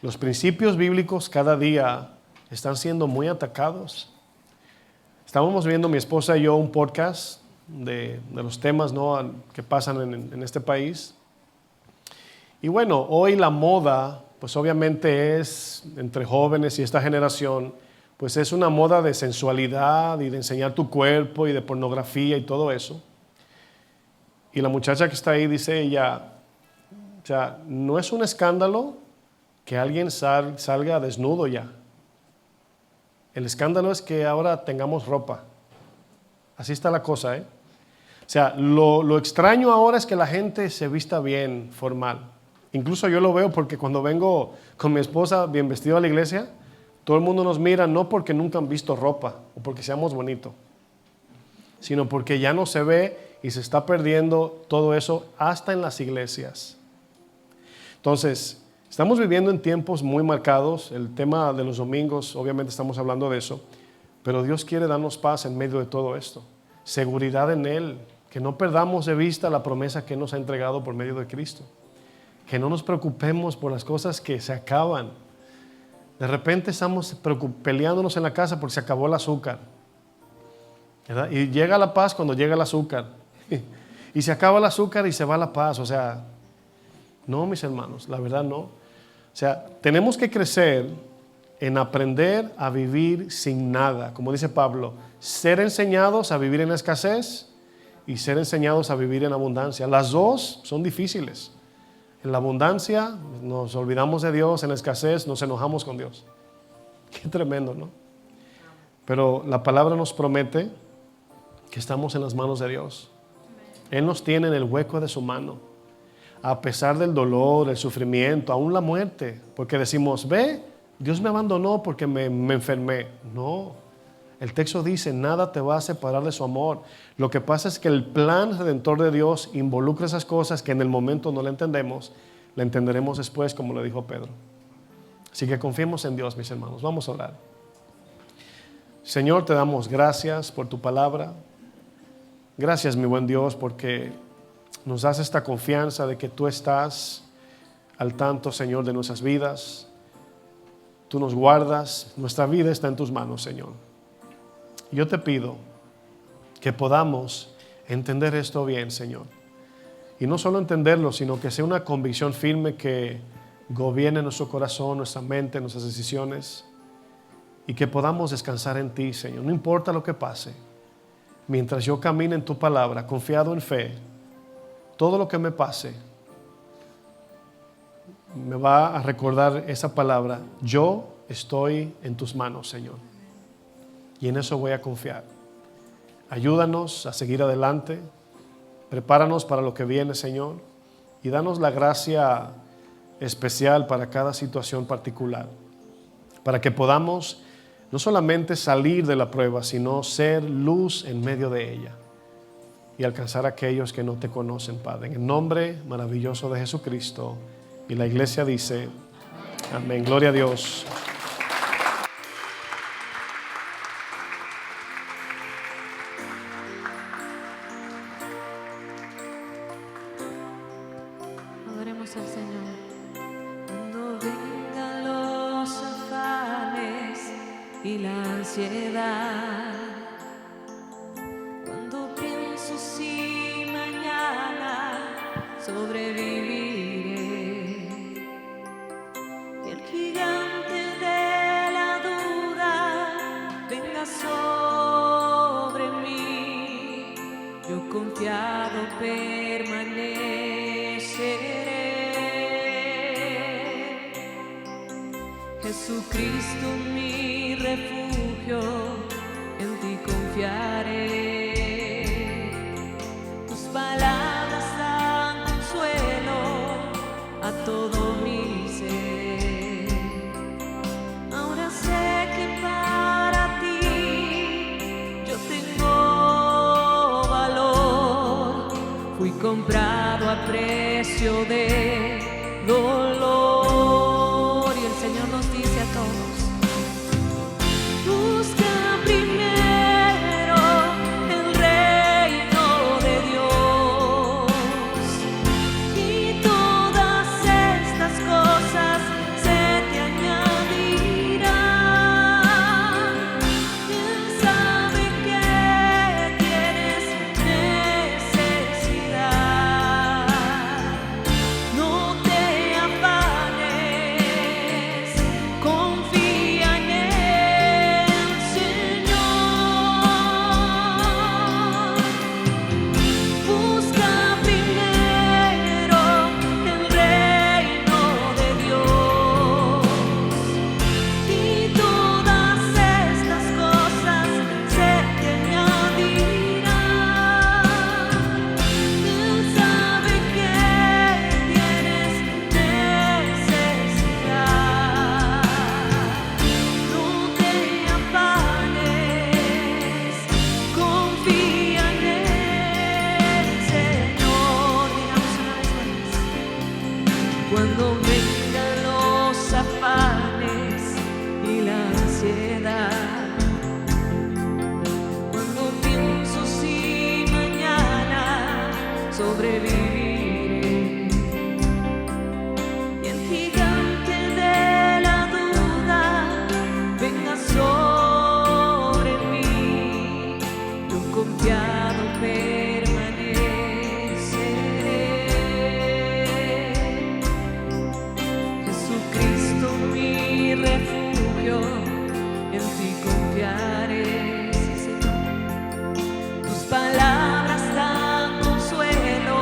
Los principios bíblicos cada día están siendo muy atacados. Estábamos viendo mi esposa y yo un podcast de los temas, ¿no?, que pasan en este país. Y bueno, hoy la moda, pues obviamente es entre jóvenes y esta generación, pues es una moda de sensualidad y de enseñar tu cuerpo y de pornografía y todo eso. Y la muchacha que está ahí dice ella, o sea, no es un escándalo que alguien salga desnudo ya. El escándalo es que ahora tengamos ropa. Así está la cosa, ¿eh? O sea, lo extraño ahora es que la gente se vista bien, formal. Incluso yo lo veo porque cuando vengo con mi esposa bien vestido a la iglesia, todo el mundo nos mira no porque nunca han visto ropa o porque seamos bonitos, sino porque ya no se ve y se está perdiendo todo eso hasta en las iglesias. Entonces, estamos viviendo en tiempos muy marcados. El tema de los domingos, obviamente estamos hablando de eso, pero Dios quiere darnos paz en medio de todo esto, seguridad en Él, que no perdamos de vista la promesa que nos ha entregado por medio de Cristo, que no nos preocupemos por las cosas que se acaban. De repente estamos peleándonos en la casa porque se acabó el azúcar, ¿verdad? Y llega la paz cuando llega el azúcar. Y se acaba el azúcar y se va la paz. O sea, no, mis hermanos, la verdad no. O sea, tenemos que crecer en aprender a vivir sin nada. Como dice Pablo, ser enseñados a vivir en escasez y ser enseñados a vivir en abundancia. Las dos son difíciles. En la abundancia nos olvidamos de Dios, en la escasez nos enojamos con Dios. Qué tremendo, ¿no? Pero la palabra nos promete que estamos en las manos de Dios. Él nos tiene en el hueco de su mano. A pesar del dolor, el sufrimiento, aún la muerte. Porque decimos, ve, Dios me abandonó porque me enfermé. No, El texto dice, nada te va a separar de su amor. Lo que pasa es que el plan redentor de Dios involucra esas cosas que en el momento no la entendemos, la entenderemos después, como le dijo Pedro. Así que confiemos en Dios, mis hermanos. Vamos a orar. Señor, te damos gracias por tu palabra. Gracias, mi buen Dios, porque nos das esta confianza de que tú estás al tanto, Señor, de nuestras vidas. Tú nos guardas, nuestra vida está en tus manos, Señor. Yo te pido que podamos entender esto bien, Señor. Y no solo entenderlo, sino que sea una convicción firme que gobierne nuestro corazón, nuestra mente, nuestras decisiones. Y que podamos descansar en ti, Señor. No importa lo que pase. Mientras yo camine en tu palabra, confiado en fe, todo lo que me pase me va a recordar esa palabra. Yo estoy en tus manos, Señor. Y en eso voy a confiar. Ayúdanos a seguir adelante. Prepáranos para lo que viene, Señor. Y danos la gracia especial para cada situación particular. Para que podamos no solamente salir de la prueba, sino ser luz en medio de ella. Y alcanzar a aquellos que no te conocen, Padre. En el nombre maravilloso de Jesucristo. Y la iglesia dice, amén. Gloria a Dios. Adoremos al Señor. Cuando vengan los afanes y la ansiedad, cuando pienso si mañana sobreviviré, y el gigante de la duda venga sobre mí, yo confiado permaneceré. Jesucristo mi refugio, en ti confiaré. Tus palabras dan consuelo a todo mi ser. Ahora sé que para ti yo tengo valor. Fui comprado a precio de dolor. Y el Señor nos dice a todos: busca primero el reino de Dios, y todas estas cosas se te añadirán. Él sabe que tienes necesidad. No te afanes, confía en el Señor. Busca primero el reino de Dios, y todas estas cosas se te añadirán. Él sabe que tienes necesidad. No te afanes, confía en el Señor. Digamos una vez más: cuando vengan los afanes y la ansiedad, cuando pienso si mañana sobreviviré, y el gigante de la duda venga sobre mí, yo confiado permaneceré. Jesucristo mi refugio, en ti confiaré. Sí, Señor. Tus palabras dan consuelo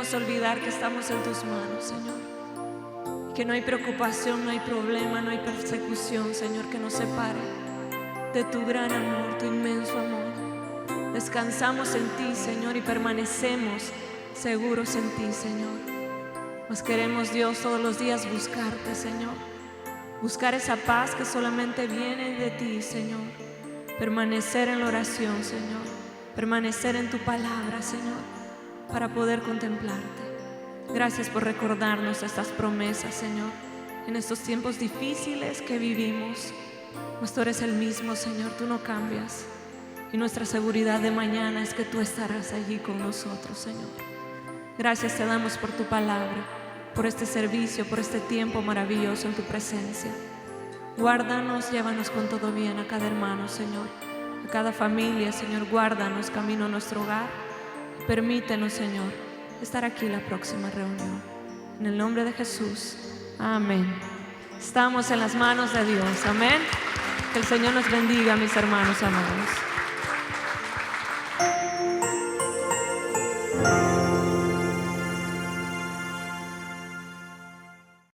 podemos olvidar que estamos en tus manos, Señor. Que no hay preocupación, no hay problema, no hay persecución, Señor, que nos separe de tu gran amor, tu inmenso amor. Descansamos en ti, Señor, y permanecemos seguros en ti, Señor. Pues queremos, Dios, todos los días buscarte, Señor. Buscar esa paz que solamente viene de ti, Señor. Permanecer en la oración, Señor. Permanecer en tu palabra, Señor, para poder contemplarte. Gracias por recordarnos estas promesas, Señor, en estos tiempos difíciles que vivimos. Pues tú eres el mismo, Señor, tú no cambias. Y nuestra seguridad de mañana es que tú estarás allí con nosotros, Señor. Gracias te damos por tu palabra, por este servicio, por este tiempo maravilloso en tu presencia. Guárdanos, llévanos con todo bien a cada hermano, Señor, a cada familia, Señor. Guárdanos camino a nuestro hogar. Permítenos, Señor, estar aquí la próxima reunión. En el nombre de Jesús, amén. Estamos en las manos de Dios, amén. Que el Señor nos bendiga, mis hermanos amados.